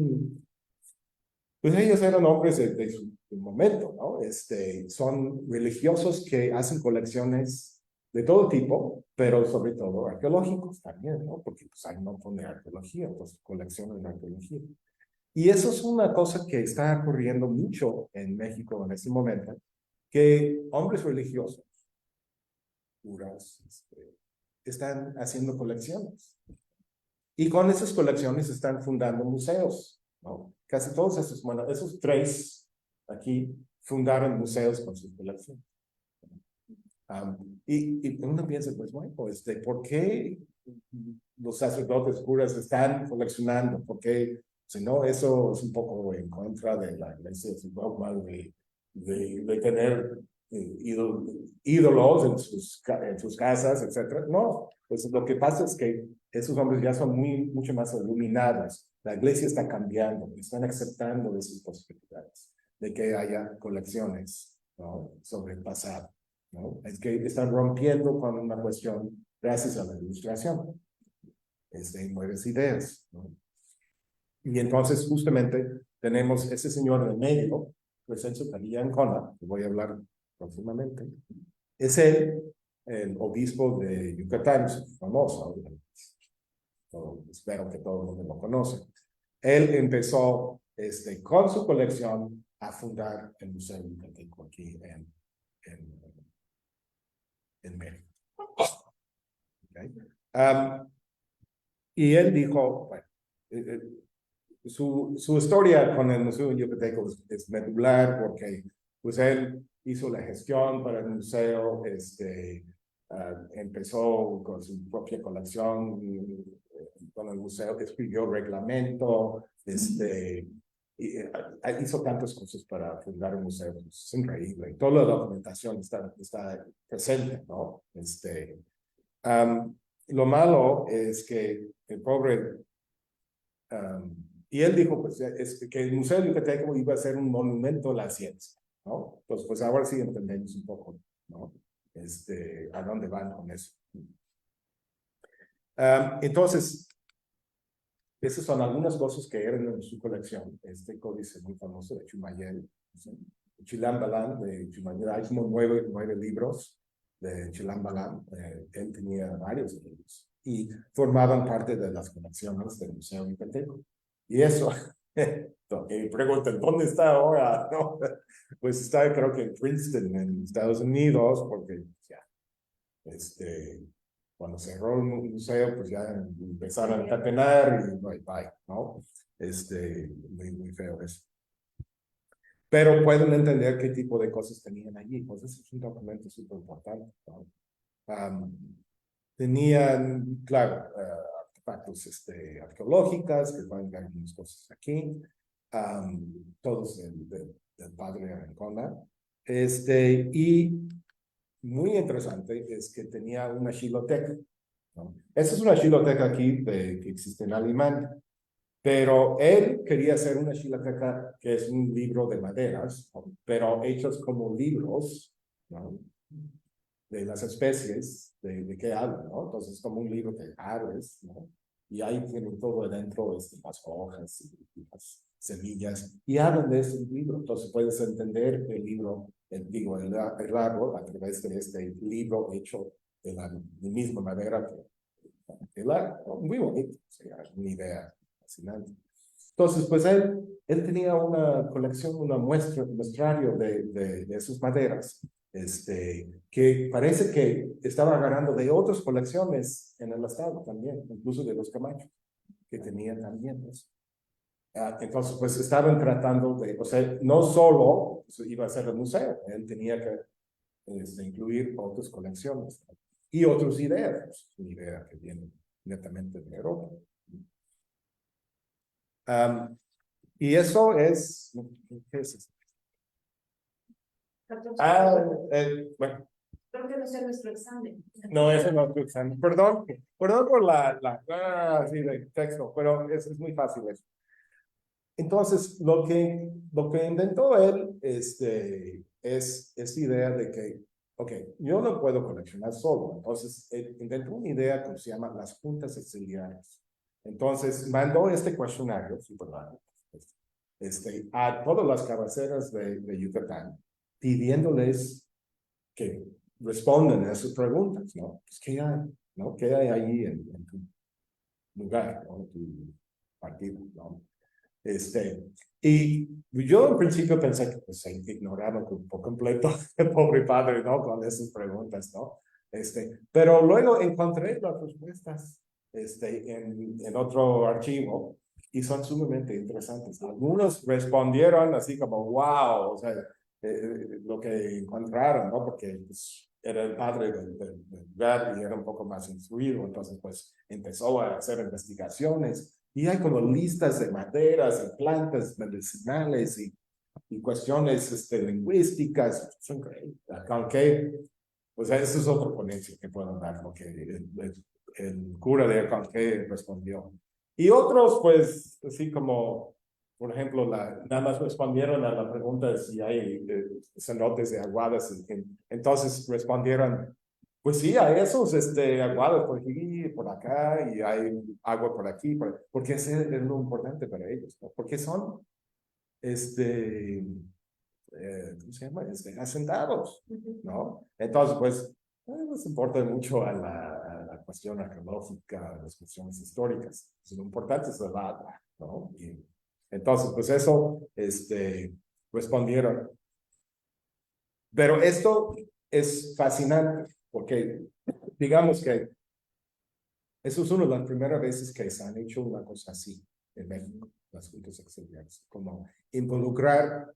pues ellos eran hombres de su momento, ¿no? Son religiosos que hacen colecciones de todo tipo, pero sobre todo arqueológicos también, ¿no? Porque pues hay un montón de arqueología, pues colecciones de arqueología. Y eso es una cosa que está ocurriendo mucho en México en este momento, que hombres religiosos, curas, están haciendo colecciones. Y con esas colecciones están fundando museos, ¿no? Casi todos esos, bueno, esos tres aquí fundaron museos con sus colecciones. Y uno piensa, pues bueno, ¿por qué los sacerdotes curas están coleccionando? Porque si no, eso es un poco en contra de la iglesia, es un dogma de tener ídolos en sus casas, etcétera. No, pues lo que pasa es que esos hombres ya son mucho más iluminados. La iglesia está cambiando, están aceptando esas posibilidades de que haya colecciones, ¿no? Sobre el pasado, ¿no? Es que están rompiendo con una cuestión gracias a la ilustración. Nuevas ideas, ¿no? Y entonces justamente tenemos ese señor en el medio, Crescencio Padilla Ancona, que voy a hablar próximamente. Es él, el obispo de Yucatán, famoso, espero que todo el mundo lo conoce. Él empezó con su colección a fundar el Museo Yucateco aquí en México. Okay. Y él dijo, bueno, su historia con el Museo Yucateco es medular porque pues él hizo la gestión para el museo, empezó con su propia colección con el museo, escribió reglamento, hizo tantas cosas para fundar un museo, es increíble. Toda la documentación está presente, ¿no? lo malo es que el pobre, y él dijo pues, que el Museo Yucateco iba a ser un monumento a la ciencia, ¿no? Entonces, pues ahora sí entendemos un poco, ¿no? A dónde van con eso. Entonces, esas son algunas cosas que eran en su colección. Este códice muy famoso de Chumayel, ¿sí? Chilambalam de Chumayel, hay como nueve libros de Chilambalam. Él tenía varios libros y formaban parte de las colecciones del Museo Yucateco. Y eso, y preguntan, ¿dónde está ahora? ¿No? Pues está creo que en Princeton, en Estados Unidos, porque ya, cuando cerró el museo, pues ya empezaron a tapenar y bye, ¿no? Muy feo eso. Pero pueden entender qué tipo de cosas tenían allí. Pues ese es un documento súper importante, ¿no? Tenían, claro, artefactos arqueológicas, que pueden ver algunas cosas aquí, todos del padre Ancona. Y muy interesante es que tenía una xiloteca, ¿no? Esa es una xiloteca aquí que existe en Alemania, pero él quería hacer una xiloteca que es un libro de maderas, ¿no? Pero hechos como libros, ¿no? De las especies, de qué hablan, ¿no? Entonces, como un libro de aves, ¿no? Y ahí tienen todo adentro, las hojas y las semillas, y hablan de ese libro. Entonces, puedes entender el libro, el árbol, a través de este libro hecho de la misma madera que el árbol, ¿no? Muy bonito, o sea, una idea fascinante. Entonces, pues él tenía una colección, una muestrario de sus maderas, que parece que estaba agarrando de otras colecciones en el estado también, incluso de los Camacho, que tenían también eso. Entonces, pues estaban tratando de, o sea, no solo iba a ser el museo, él tenía que incluir otras colecciones y otras ideas, una idea que viene netamente de Europa. Y eso es, ¿qué es eso? Bueno. Creo que no sea nuestro examen. No, ese no es tu examen. Perdón por sí, de texto, pero es muy fácil eso. Entonces, lo que inventó él, es esta idea de que, ok, yo no puedo coleccionar solo. Entonces, él inventó una idea que se llama las juntas exiliares. Entonces, mandó este cuestionario, súper largo, a todas las cabeceras de Yucatán, pidiéndoles que respondan a sus preguntas, ¿no? Pues, ¿qué hay? ¿No? ¿Qué hay ahí en tu lugar, ¿no? En tu partido, ¿no? Y yo en principio pensé que pues, se ignoraba por completo el pobre padre, ¿no? Con esas preguntas, ¿no? Pero luego encontré las respuestas en otro archivo y son sumamente interesantes. Algunos respondieron así como, wow, o sea, lo que encontraron, ¿no? Porque pues, era el padre del lugar y era un poco más instruido, entonces pues empezó a hacer investigaciones y hay como listas de maderas y plantas medicinales y cuestiones lingüísticas, son increíbles, aunque pues esa es otra ponencia que puedo dar, porque el cura de Aconque respondió. Y otros, pues, así como, por ejemplo, nada más respondieron a la pregunta de si hay cenotes de aguadas. Entonces respondieron, pues sí, hay esos aguadas por aquí, por acá, y hay agua por aquí, porque ese es lo importante para ellos, ¿no? Porque son, ¿cómo se llama? Asentados, ¿no? Entonces, pues, no les importa mucho a la cuestión arqueológica, a las cuestiones históricas. Lo importante es el agua, ¿no? Y entonces, pues eso, respondieron. Pero esto es fascinante, porque digamos que eso es una de las primeras veces que se han hecho una cosa así en México, las juntas exiliares, como involucrar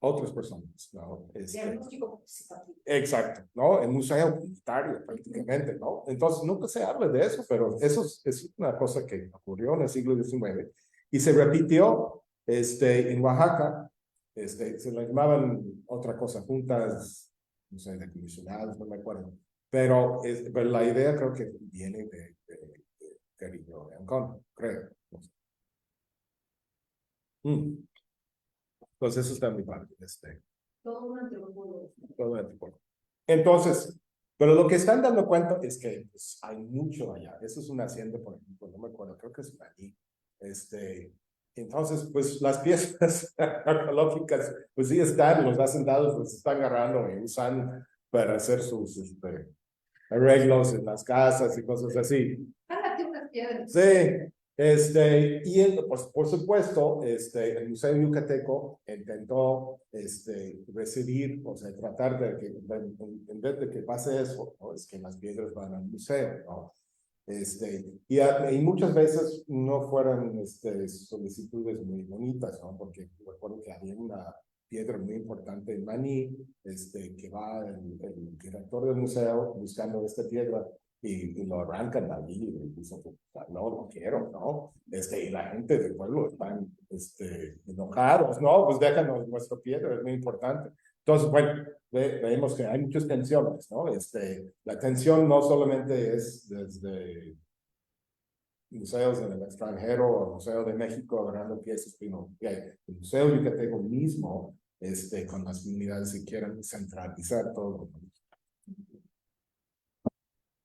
otras personas, ¿no? Diagnóstico participativo. Exacto, ¿no? El museo comunitario prácticamente, ¿no? Entonces nunca se habla de eso, pero eso es una cosa que ocurrió en el siglo XIX y se repitió en Oaxaca, se le llamaban otra cosa, juntas, no sé, de comisionados, no me acuerdo, pero la idea creo que viene de Carrillo Ancona, creo. No sé. Entonces eso está en mi parte. Todo un antropólogo. Todo el tiempo. Entonces, pero lo que están dando cuenta es que pues, hay mucho allá. Eso es una hacienda, por ejemplo, no me acuerdo, creo que es allí. Entonces, pues las piezas arqueológicas, pues sí están, los hacendados los están agarrando y usan para hacer sus arreglos en las casas y cosas así. Jálate unas piedras. Sí, pues, por supuesto, el Museo Yucateco intentó, recibir, o sea, tratar de que, en vez de que pase eso, ¿no? Es que las piedras van al museo, ¿no? Y muchas veces no fueron, solicitudes muy bonitas, ¿no? Porque recuerdo que había una piedra muy importante en Maní, que va el director del museo buscando esta piedra, y lo arrancan allí y dicen, no, no quiero, ¿no? Y la gente del pueblo están, enojados, ¿no? Pues déjanos nuestra piedra, es muy importante. Entonces, bueno, vemos que hay muchas tensiones, ¿no? La tensión no solamente es desde museos en el extranjero o Museo de México agarrando piezas, sino que el Museo Yucateco mismo, con las comunidades que quieran centralizar todo.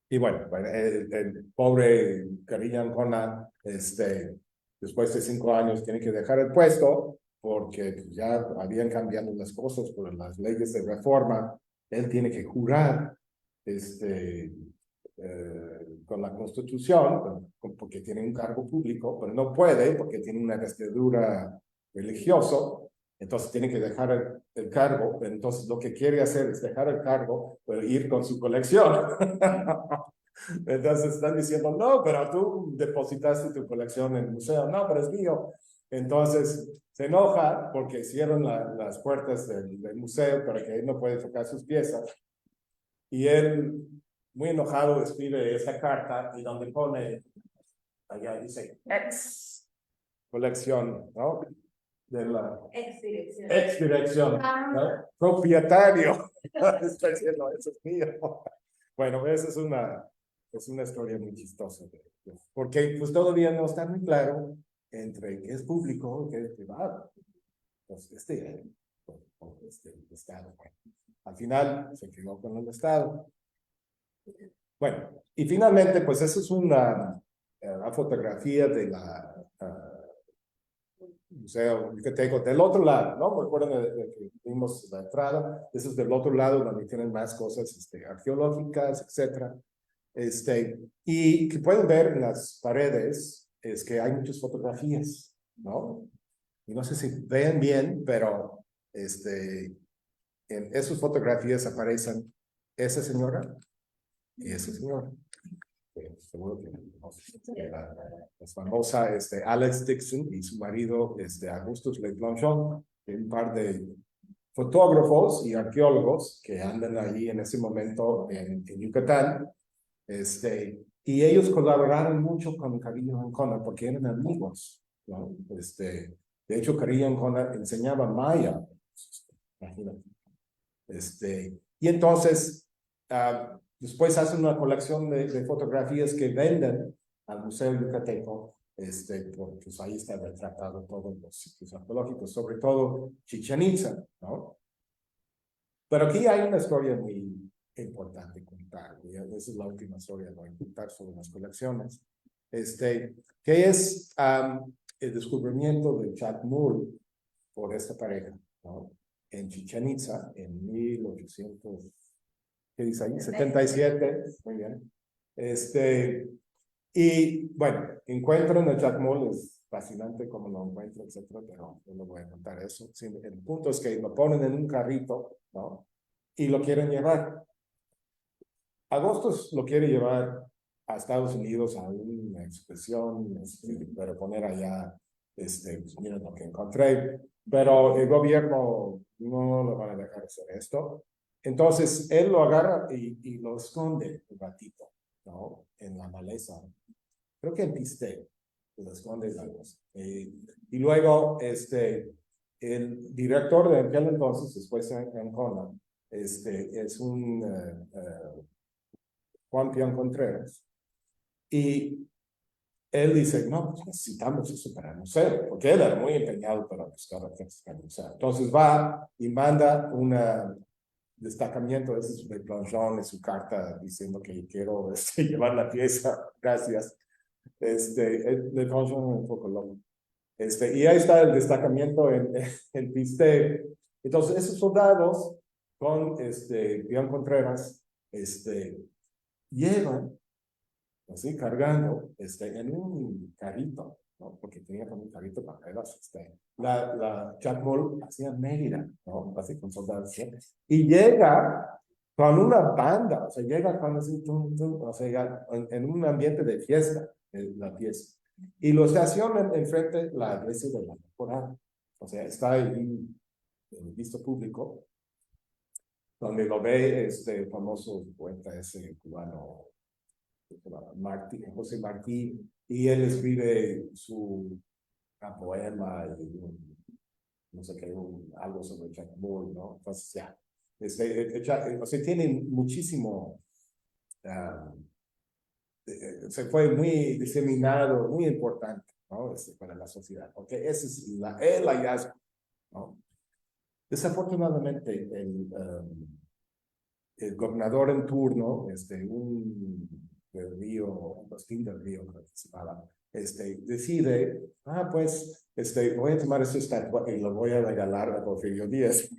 Y bueno, el pobre Carrillo Ancona, después de 5 años tiene que dejar el puesto porque pues, ya habían cambiado las cosas por las leyes de reforma. Él tiene que jurar, con la Constitución, porque tiene un cargo público, pero no puede porque tiene una vestidura religioso. Entonces tiene que dejar el cargo. Entonces lo que quiere hacer es dejar el cargo, pero ir con su colección. Entonces están diciendo, no, pero tú depositaste tu colección en el museo. No, pero es mío. Entonces se enoja porque cierran las puertas del museo para que él no puede tocar sus piezas. Y él, muy enojado, escribe esa carta y donde pone, allá dice, ex colección, ¿no? De la ex dirección, ¿no? Propietario. Está diciendo, eso es mío. Bueno, esa es una historia muy chistosa. Porque pues todavía no está muy claro entre qué es público y qué es privado. Pues el Estado. Al final se quedó con el Estado. Bueno, y finalmente, pues eso es una fotografía de la Museo Yucateco del otro lado, ¿no? Recuerden de que vimos la entrada, eso es del otro lado donde tienen más cosas arqueológicas, etcétera. Y que pueden ver en las paredes es que hay muchas fotografías, ¿no? Y no sé si ven bien, pero en esas fotografías aparecen esa señora y esa señora. Seguro que la famosa Alex Dixon y su marido Augustus Le Blanchon, un par de fotógrafos y arqueólogos que andan allí en ese momento en Yucatán. Y ellos colaboraron mucho con Carrillo Ancona porque eran amigos, ¿no? De hecho, Carrillo Ancona enseñaba maya, imagínate. Y entonces, después hacen una colección de fotografías que venden al Museo Yucateco, porque pues, ahí está retratado todos los sitios arqueológicos, sobre todo Chichén Itzá, ¿no? Pero aquí hay una historia muy importante contar, y esa es la última historia que voy a contar sobre las colecciones, que es el descubrimiento de Chacmul por esta pareja, ¿no? En Chichén Itzá, en 1800, ¿qué dice ahí? 77, muy bien. Y bueno, encuentran a Chacmul, es fascinante cómo lo encuentran, etcétera, pero no voy a contar eso. Sí, el punto es que lo ponen en un carrito, ¿no? Y lo quieren llevar. Agostos lo quiere llevar a Estados Unidos a una expresión, para poner allá, pues miren lo que encontré, pero el gobierno no lo van a dejar hacer esto. Entonces, él lo agarra y lo esconde un ratito, ¿no? En la maleza. Creo que en Piste, lo esconde en la maleza. Y luego, el director de aquel entonces, después en Ancona, es un Juan Pion Contreras, y él dice, no, pues necesitamos eso para el museo, porque él era muy empeñado para buscar artistas para el museo. Entonces va y manda un destacamiento, ese es de Plongeon, en su carta diciendo que quiero llevar la pieza, gracias. De Plongeon un poco loco. Y ahí está el destacamiento en Piste. Entonces, esos soldados con Pion Contreras llevan, así cargando, en un carrito, ¿no? Porque tenía como un carrito para carreras, la Chacmol hacía Mérida, ¿no? Así con soldados, ¿sí? Y llega con una banda, o sea, llega con así, o sea, en un ambiente de fiesta, la pieza. Y lo estacionan enfrente de la iglesia de la temporada. O sea, está ahí en visto público, donde lo ve este famoso poeta ese cubano, José Martí, y él escribe su poema, y no sé qué, algo sobre Chacmol, ¿no? Entonces ya, o sea, tiene muchísimo, se fue muy diseminado, muy importante, ¿no? Para la sociedad, porque ese es el hallazgo, ¿no? Desafortunadamente, el gobernador en turno, del Río, Agustín del Río, creo que se llama, decide, pues, voy a tomar esta estatua y lo voy a regalar a Porfirio Díaz.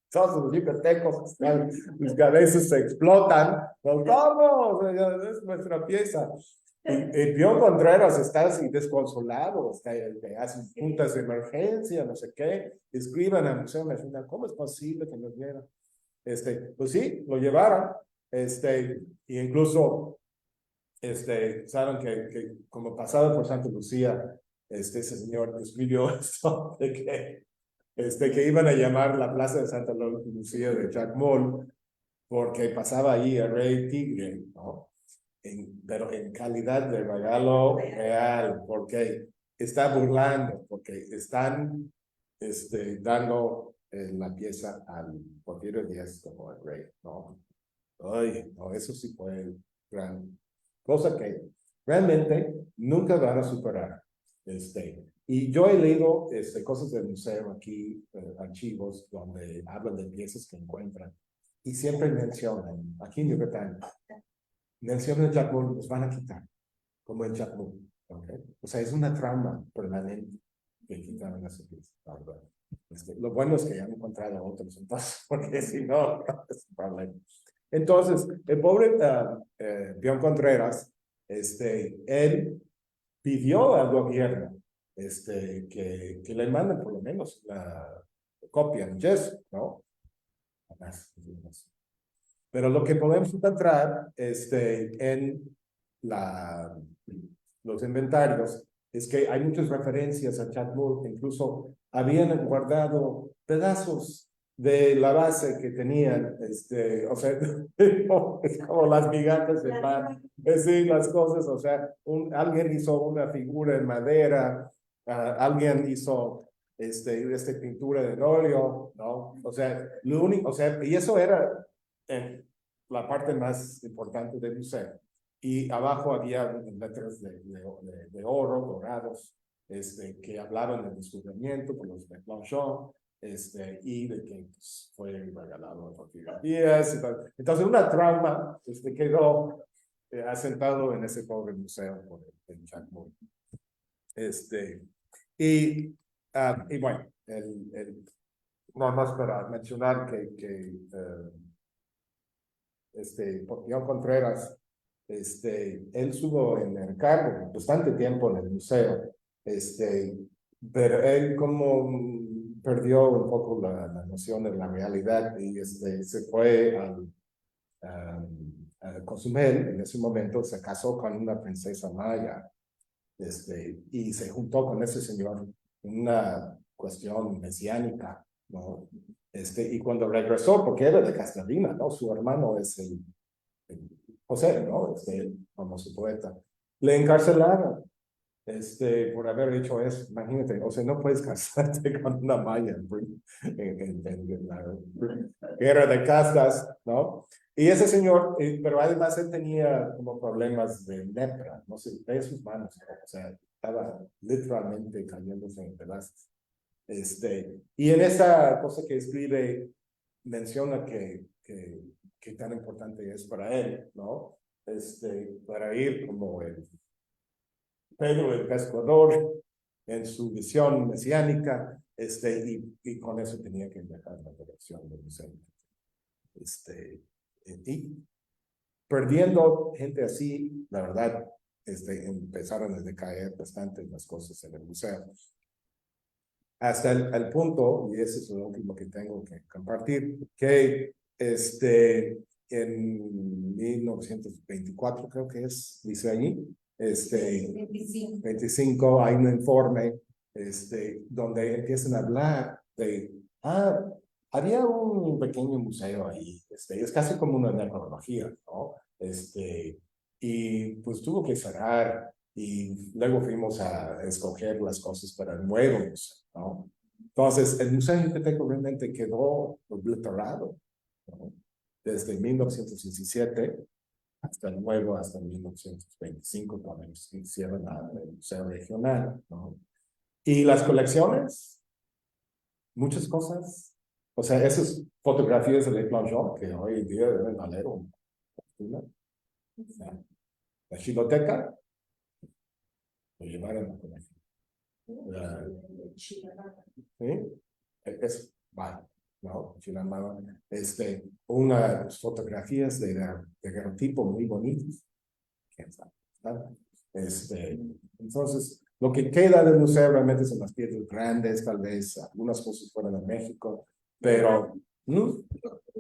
Todos los yucatecos, los cabezas se explotan, nos vamos, es nuestra pieza. Y Pion Contreras está así desconsolado, hacen juntas de emergencia, no sé qué, escriban al Museo Nacional, ¿cómo es posible que nos vieran? Pues sí, lo llevaron, y incluso, saben que como pasaba por Santa Lucía, ese señor escribió esto, que iban a llamar la Plaza de Santa Lucía de Chacmol, porque pasaba ahí el Rey Tigre, ¿no? Pero en calidad de regalo real, porque está burlando, porque están dando la pieza al Porfirio Díaz como el rey, ¿no? Ay, no, eso sí fue gran cosa que realmente nunca van a superar. Y yo he leído cosas del museo aquí, archivos, donde hablan de piezas que encuentran, y siempre mencionan, aquí en Yucatán, mencionan el Chacmol, los van a quitar, como el Chacmol, ¿okay? O sea, es una trama permanente que quitaron esa pieza, la verdad. Lo bueno es que ya han encontrado otros, entonces, porque si no, es un problema. Entonces, el pobre Pion Contreras, él pidió al gobierno que le manden por lo menos la copia en yeso, ¿no? Pero lo que podemos encontrar en los inventarios es que hay muchas referencias a Chacmol, que incluso habían guardado pedazos de la base que tenían, o sea, es como las migajas de pan, es decir, las cosas, o sea, alguien hizo una figura en madera, alguien hizo pintura de óleo, ¿no? O sea, lo único, o sea, y eso era la parte más importante del museo. Y abajo había letras de oro, dorados, que hablaban del descubrimiento por los de Plongeon, y de que pues, fue regalado a Porfirio Díaz. Entonces, una trauma quedó asentado en ese pobre museo por el Chacmol. Y bueno, no más para mencionar que Pion Contreras, él estuvo en el cargo bastante tiempo en el museo, pero él como perdió un poco la noción de la realidad y se fue a Cozumel. En ese momento se casó con una princesa maya, y se juntó con ese señor en una cuestión mesiánica, ¿no? Y cuando regresó, porque era de Castellina, ¿no? Su hermano es el José, ¿no? El famoso poeta. Le encarcelaron. por haber hecho eso. Imagínate, o sea, no puedes casarte con una maya en la guerra de castas, ¿no? Y ese señor, pero además él tenía como problemas de lepra, no sé, de sus manos, ¿no? O sea, estaba literalmente cayéndose en pedazos. Y en esa cosa que escribe, menciona que tan importante es para él, ¿no? Para ir como Pedro el pescador en su visión mesiánica, y con eso tenía que dejar la dirección del museo. Y perdiendo gente así, la verdad, empezaron a decaer bastante las cosas en el museo. Hasta el punto, y ese es lo último que tengo que compartir, que en 1924 creo que es, dice allí, 25 hay un informe donde empiezan a hablar de, había un pequeño museo ahí, es casi como una necrología, ¿no? Y pues tuvo que cerrar y luego fuimos a escoger las cosas para el nuevo museo, ¿no? Entonces, el Museo Yucateco realmente quedó obliterado, ¿no? Desde 1917 hasta el nuevo, hasta 1925, cuando hicieron el Museo Regional, ¿no? Y las colecciones, muchas cosas, o sea, esas fotografías de Le Plongeon, que hoy en día deben valer un fortuna. La Chiloteca, lo llevaron a la colección. ¿Sí? Es, vale, ¿no? Chilamaba, unas fotografías de daguerrotipo muy bonitas. ¿Quién sabe? ¿No? Entonces, lo que queda del museo realmente son las piedras grandes, tal vez algunas cosas fuera de México, pero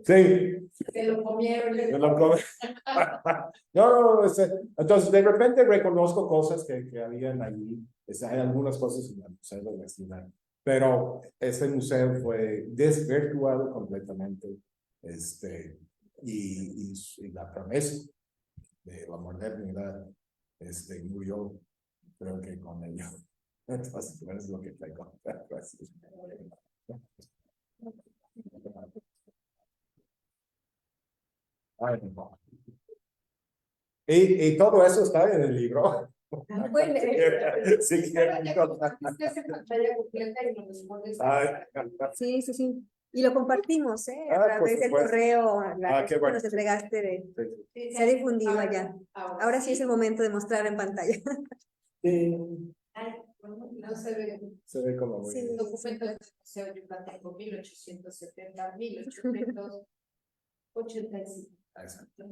sí. Se lo comieron. Se lo come. No, entonces de repente reconozco cosas que habían allí. Hay algunas cosas en el Museo de la Ciudad, pero ese museo fue desvirtuado completamente, y la promesa de la modernidad, murió, creo que con ello. Entonces, es lo que tengo. Gracias. Ay, no. Y todo eso está en el libro. Bueno, Sí, sí, sí, sí. Y lo compartimos, ¿eh? A por través del supuesto. correo, la Qué que bueno. nos entregaste, Sí, se ha difundido allá. Ahora sí es el momento de mostrar en pantalla. Sí, Ay, no se ve. se ve como muy Sí. bien. Documento del Museo Yucateco, 1870-1885. Exacto.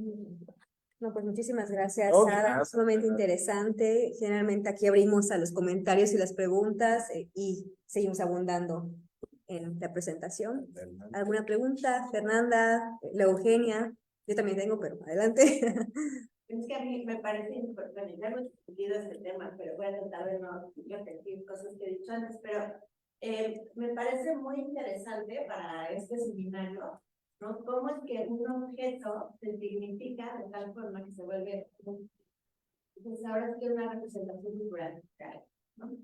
No, pues muchísimas gracias, No, Sara. gracias. Sumamente interesante. Generalmente aquí abrimos a los comentarios y las preguntas, y seguimos abundando en la presentación. ¿Alguna pregunta, Fernanda, la Eugenia? Yo también tengo, pero adelante. Es que a mí me parece importante, ya hemos discutido este tema, pero voy a tratar de no repetir cosas que he dicho antes, pero me parece muy interesante para este seminario, ¿no? Cómo es que un objeto se significa de tal forma que se vuelve, entonces ahora sí que una representación cultural, ¿no?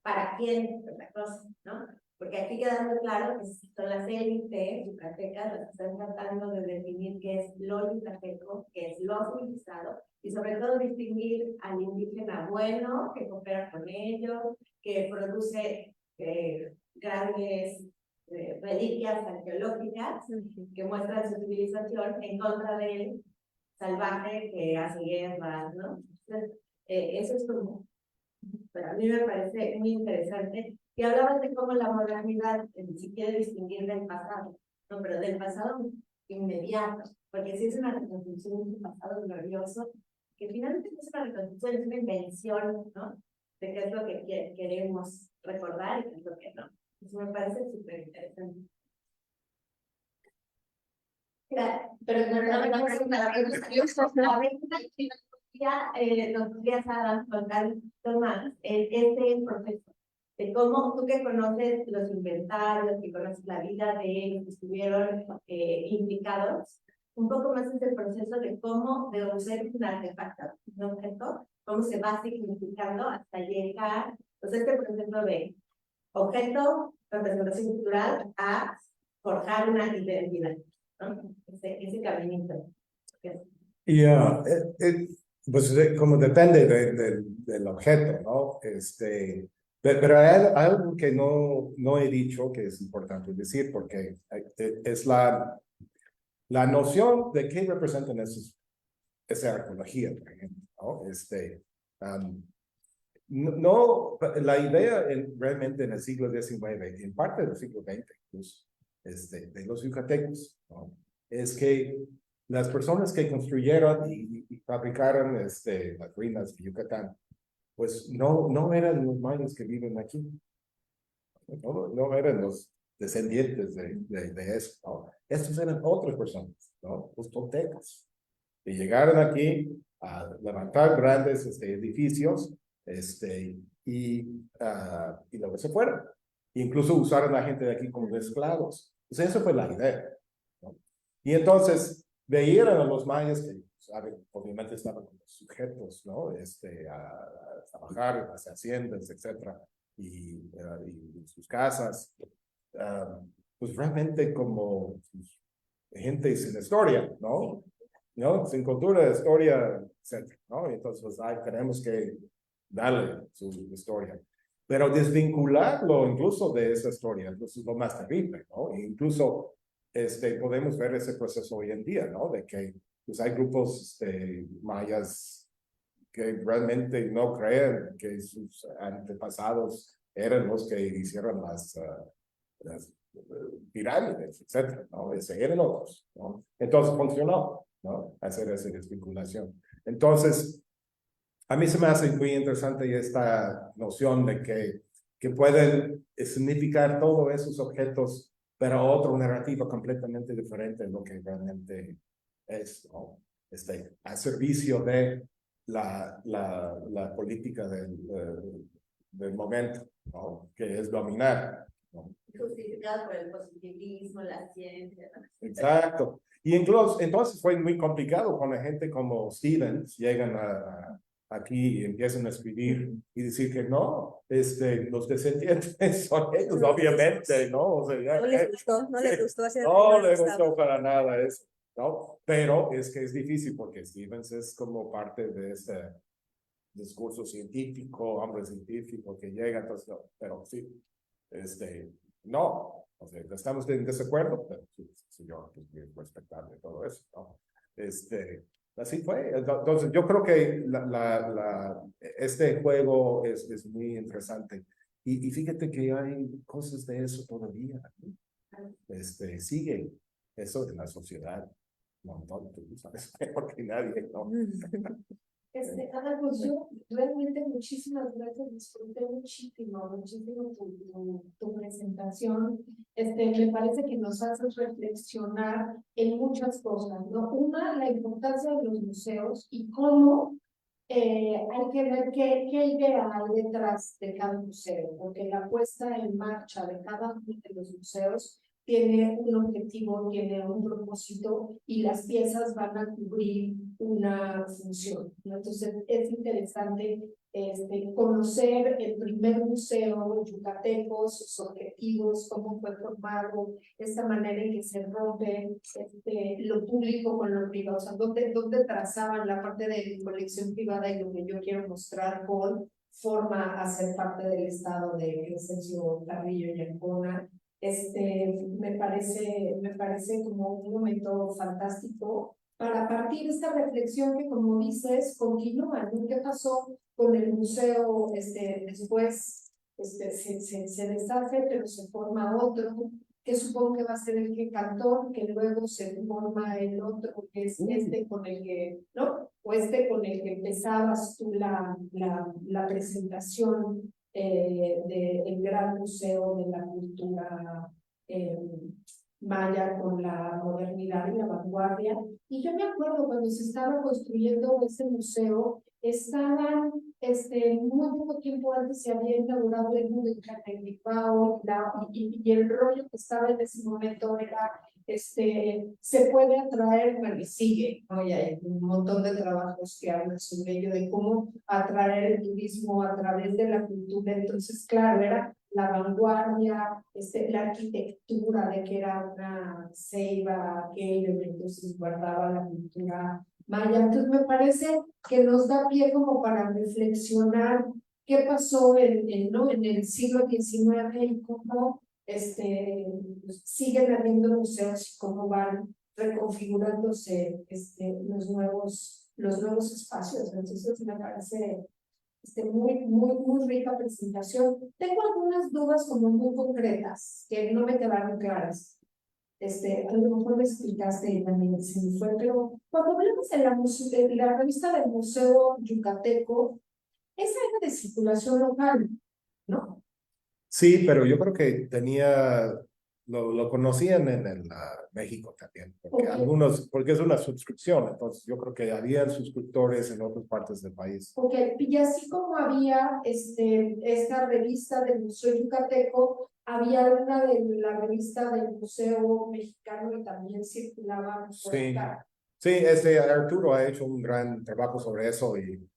¿Para quién es la cosa, no? Porque aquí queda muy claro que son las élites yucatecas las que están tratando de definir qué es lo yucateco, qué es lo civilizado, y sobre todo distinguir al indígena bueno, que coopera con ellos, que produce grandes reliquias arqueológicas que muestran su civilización en contra del salvaje que hace guerras, ¿no? Entonces, eso es como, pero a mí me parece muy interesante. Y hablabas de cómo la modernidad si quiere distinguir del pasado, no, pero del pasado inmediato, porque si es una reconstrucción de un pasado glorioso, que finalmente no es una reconstrucción, es una invención, ¿no? De qué es lo que queremos recordar y qué es lo que no. Eso me parece súper interesante. Pero Ya nos podrías contar más este proceso de cómo tú que conoces los inventarios, que conoces la vida de ellos que estuvieron implicados, un poco más es el proceso de cómo de ser un artefacto, un objeto, cómo se va significando hasta llegar, pues este proceso de objeto, representación cultural, a forjar una identidad, ¿no? Ese caminito. Y pues como depende del objeto, ¿no? Pero hay algo que no he dicho que es importante decir, porque es la noción de qué representan esa arqueología, por ejemplo, ¿no? La idea realmente en el siglo XIX, en parte del siglo XX, incluso, de los yucatecos, ¿no? Es que las personas que construyeron y fabricaron las ruinas de Yucatán, pues no eran los mayas que viven aquí, no eran los descendientes de eso, ¿no? Estos eran otras personas, ¿no? Los toltecas, que llegaron aquí a levantar grandes edificios, y luego se fueron. Incluso usaron a la gente de aquí como esclavos. Entonces, esa fue la idea, ¿no? Y entonces, veían a los mayas que, ¿saben? Obviamente estaban como sujetos, ¿no? A trabajar en las haciendas, etcétera, y sus casas, pues realmente como gente sin historia, ¿no? ¿No? Sin cultura, historia, etcétera, ¿no? Entonces, pues, tenemos que darle su historia. Pero desvincularlo incluso de esa historia, pues es lo más terrible, ¿no? E incluso podemos ver ese proceso hoy en día, ¿no? De que pues, hay grupos mayas que realmente no creen que sus antepasados eran los que hicieron las pirámides, etcétera, ¿no? Eran otros, ¿no? Entonces funcionó, ¿no? Hacer esa desvinculación. Entonces, a mí se me hace muy interesante esta noción de que pueden significar todos esos objetos, pero otra narrativa completamente diferente de lo que realmente es, ¿no? A servicio de la política del momento, ¿no? Que es dominar, ¿no? Justificado por el positivismo, la ciencia, ¿no? Exacto. Y incluso, entonces fue muy complicado cuando gente como Stevens llegan aquí y empiezan a escribir y decir que no, los descendientes son ellos, obviamente, ¿no? O sea, No les gustó, no les gustó hacer. no les gustó para nada eso, ¿no? Pero es que es difícil porque Stevens es como parte de este discurso científico, hombre científico que llega, entonces, no, pero sí, no, o sea, estamos en desacuerdo, pero sí, señor, pues bien respetable todo eso, ¿no? Así fue. Entonces, yo creo que este juego es muy interesante. Y fíjate que hay cosas de eso todavía, ¿no? Sigue eso de la sociedad. No, tú sabes mejor que nadie, ¿no? Ana, pues yo realmente muchísimas gracias, disfruté muchísimo tu presentación. Me parece que nos haces reflexionar en muchas cosas, ¿no? Una, la importancia de los museos y cómo hay que ver qué idea hay detrás de cada museo, porque la puesta en marcha de cada uno de los museos tiene un objetivo, tiene un propósito y las piezas van a cubrir una función, ¿no? Entonces es interesante conocer el primer museo yucateco, sus objetivos, cómo fue formado, esta manera en que se rompe lo público con lo privado, o sea, dónde trazaban la parte de colección privada y lo que yo quiero mostrar con forma a ser parte del estado de Crescencio Carrillo y Ancona. Me parece como un momento fantástico para partir de esta reflexión que, como dices, continúa, ¿no? ¿Qué pasó con el museo después? Se deshace, pero se forma otro, que supongo que va a ser el que cantó, que luego se forma el otro, que es con el que, ¿no? O con el que empezabas tú la presentación del gran museo de la cultura maya con la modernidad y la vanguardia. Y yo me acuerdo cuando se estaba construyendo ese museo, estaban, muy poco tiempo antes se había inaugurado el Museo de Catepao, y el rollo que estaba en ese momento era se puede atraer, bueno, y sigue, ¿no? Y hay un montón de trabajos que hablan sobre ello, de cómo atraer el turismo a través de la cultura. Entonces, claro, era la vanguardia, la arquitectura de que era una ceiba, aquello, y entonces guardaba la cultura maya. Entonces, me parece que nos da pie como para reflexionar qué pasó ¿no? en el siglo XIX y cómo siguen habiendo museos y cómo van reconfigurándose los nuevos espacios. Entonces me parece muy rica presentación. Tengo algunas dudas como muy concretas que no me quedaron claras. A lo mejor me explicaste también, se me fue, pero cuando hablamos de la revista del Museo Yucateco, esa era de circulación local, ¿no? Sí, pero yo creo que lo conocían en México también, porque porque es una suscripción, entonces yo creo que había suscriptores en otras partes del país. Ok, y así como había esta revista del Museo Yucateco, había una de la revista del Museo Mexicano que también circulaba por Sí, acá. sí, Arturo ha hecho un gran trabajo sobre eso y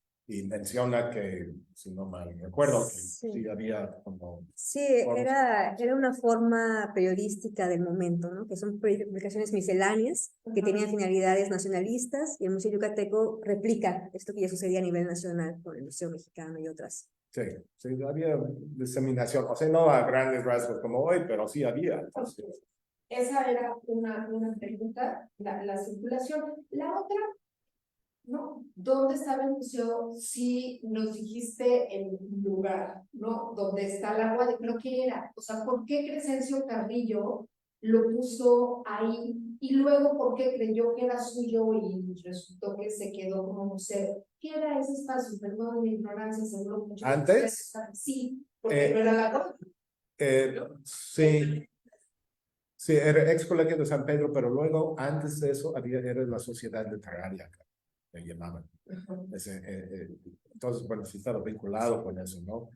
menciona que, si no mal recuerdo, que sí había como... Sí, era una forma periodística del momento, ¿no? Que son publicaciones misceláneas que tenían finalidades nacionalistas, y el Museo Yucateco replica esto que ya sucedía a nivel nacional con el Museo Mexicano y otras. Sí, sí, había diseminación, o sea, no a grandes rasgos como hoy, pero sí había. Entonces, esa era una pregunta, la circulación. La otra, ¿no? ¿Dónde estaba el museo? Si nos dijiste el lugar, ¿no? Donde está el agua, ¿pero qué era? O sea, ¿por qué Crescencio Carrillo lo puso ahí? Y luego, ¿por qué creyó que era suyo y resultó que se quedó como museo? ¿Qué era ese espacio? Perdón, mi ignorancia, seguro muchos. ¿Antes? Sí, porque no era la agua. Sí. Sí, era ex colegio de San Pedro, pero luego, antes de eso, era la sociedad literaria, que llamaban. Entonces, bueno, sí estaba vinculado con eso, ¿no?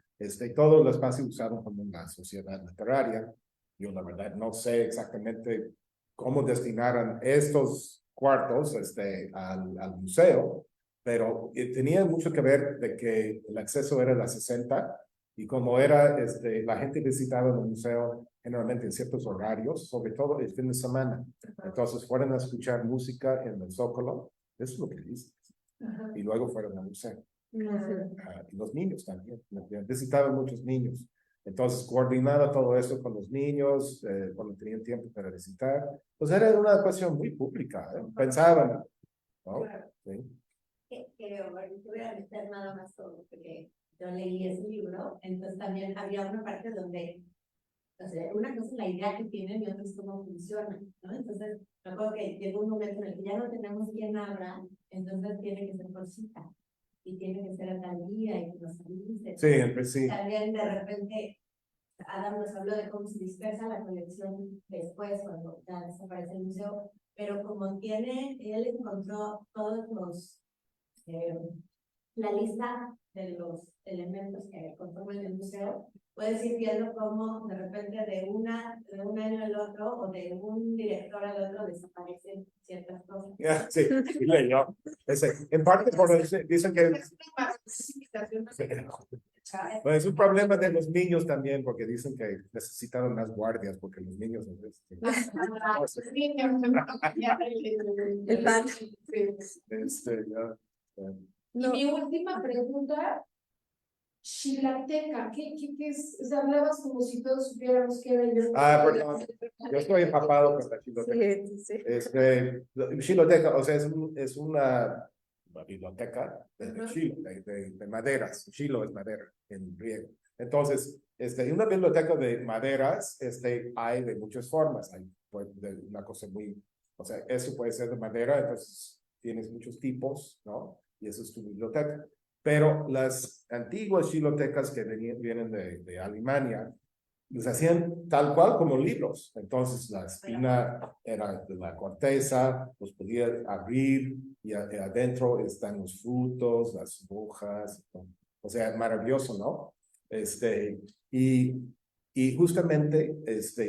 Todo el espacio usado como una sociedad literaria. Yo, la verdad, no sé exactamente cómo destinaran estos cuartos al museo, pero tenía mucho que ver de que el acceso era a las 60 y como era, la gente visitaba el museo generalmente en ciertos horarios, sobre todo el fin de semana. Entonces fueron a escuchar música en el Zócalo, eso es lo que dicen. Y luego fueron al museo. Y los niños también, visitaban muchos niños. Entonces coordinaba todo eso con los niños, cuando tenían tiempo para visitar. Pues era una cuestión muy pública, pensaban, ¿no? Sí. Creo, bueno, te voy a meter nada más todo, porque yo leí ese libro, entonces también había una parte donde, o sea, una cosa es la idea que tienen y otra es cómo funciona, ¿no? Entonces, me acuerdo que llegó un momento en el que ya no tenemos quien abra, entonces tiene que ser por cita, y tiene que ser a tal día, y que nos avise. Sí, sí. También de repente, Adam nos habló de cómo se dispersa la colección después, cuando ya desaparece el museo, pero como él encontró todos los la lista de los elementos que conforman el museo, puedes ir viendo cómo de repente de un año al otro o de un director al otro desaparecen ciertas cosas. Sí, leyó. En parte por dicen que bueno, es un problema de los niños también, porque dicen que necesitaron más guardias, porque los niños... El pan. Y mi última pregunta, Xilateca, ¿qué es? O sea, hablabas como si todos supiéramos qué era yo. Perdón, yo estoy empapado con la Xiloteca. Sí. Xiloteca, o sea, es una biblioteca de maderas. Xilo es madera en griego. Entonces, una biblioteca de maderas, hay de muchas formas. Hay de una cosa muy, o sea, eso puede ser de madera, entonces tienes muchos tipos, ¿no? Y eso es tu biblioteca. Pero las antiguas xilotecas que vienen de Alemania, los hacían tal cual como libros. Entonces la espina era de la corteza, los podías abrir y adentro están los frutos, las hojas. O sea, maravilloso, ¿no? Y justamente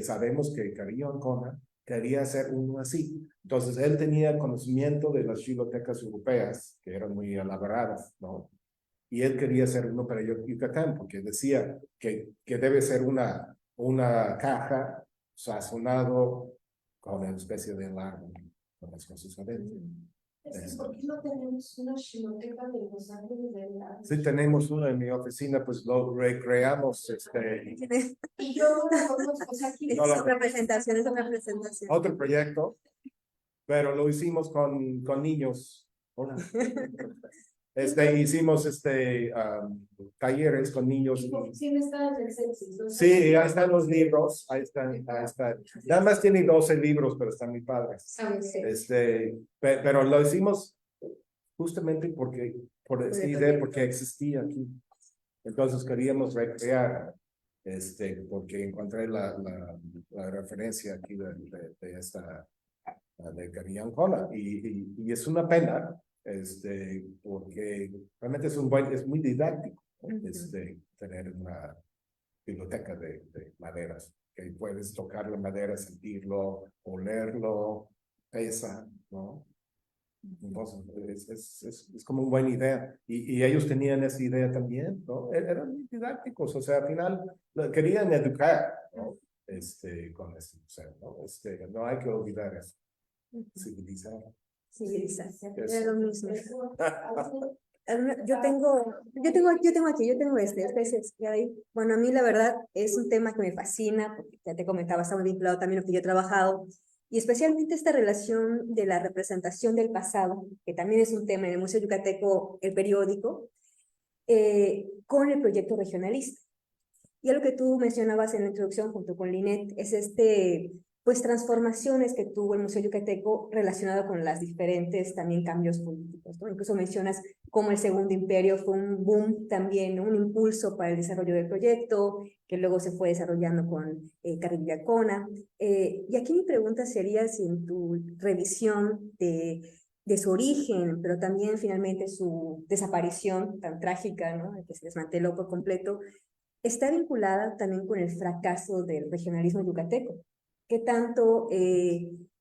sabemos que Carrillo Ancona quería hacer uno así. Entonces, él tenía conocimiento de las bibliotecas europeas, que eran muy elaboradas, ¿no? Y él quería hacer uno para Yucatán, porque decía que debe ser una caja sazonado con una especie de árbol, con las cosas adentro. ¿Por qué no tenemos una biblioteca de Los Ángeles de la... Sí, tenemos una en mi oficina, pues lo recreamos, Y yo no la conozco, o sea, aquí... Es No, otra presentación, es otra presentación. otro proyecto, pero lo hicimos con niños. Hola. Hicimos talleres con niños. Sí, me está en el census, ¿no? Sí, ahí están los libros, ahí están. Nada más tiene 12 libros, pero están muy padres. Ah, sí. Pero lo hicimos justamente por esta idea, porque existía aquí. Entonces queríamos recrear, porque encontré la referencia aquí de esta, de Cariancona, y es una pena, porque realmente es muy didáctico, tener una biblioteca de maderas, que puedes tocar la madera, sentirlo, olerlo, pesa, ¿no? Entonces, es como una buena idea. Y ellos tenían esa idea también, ¿no? Eran muy didácticos, o sea, al final querían educar, ¿no? Con este museo, ¿no? No hay que olvidar eso. Civilizar. Civilización, Es- era lo mismo. Yo tengo aquí es que hay. Bueno, a mí la verdad es un tema que me fascina, porque ya te comentaba, está muy vinculado también a lo que yo he trabajado, y especialmente esta relación de la representación del pasado, que también es un tema en el Museo Yucateco, el periódico, con el proyecto regionalista. Y lo que tú mencionabas en la introducción junto con Linet es pues transformaciones que tuvo el Museo Yucateco relacionado con las diferentes también cambios políticos, ¿no? Incluso mencionas cómo el Segundo Imperio fue un boom también, un impulso para el desarrollo del proyecto, que luego se fue desarrollando con Caribbeacona. Y aquí mi pregunta sería si en tu revisión de su origen, pero también finalmente su desaparición tan trágica, ¿no? Que se desmanteló por completo, está vinculada también con el fracaso del regionalismo yucateco. ¿Qué tanto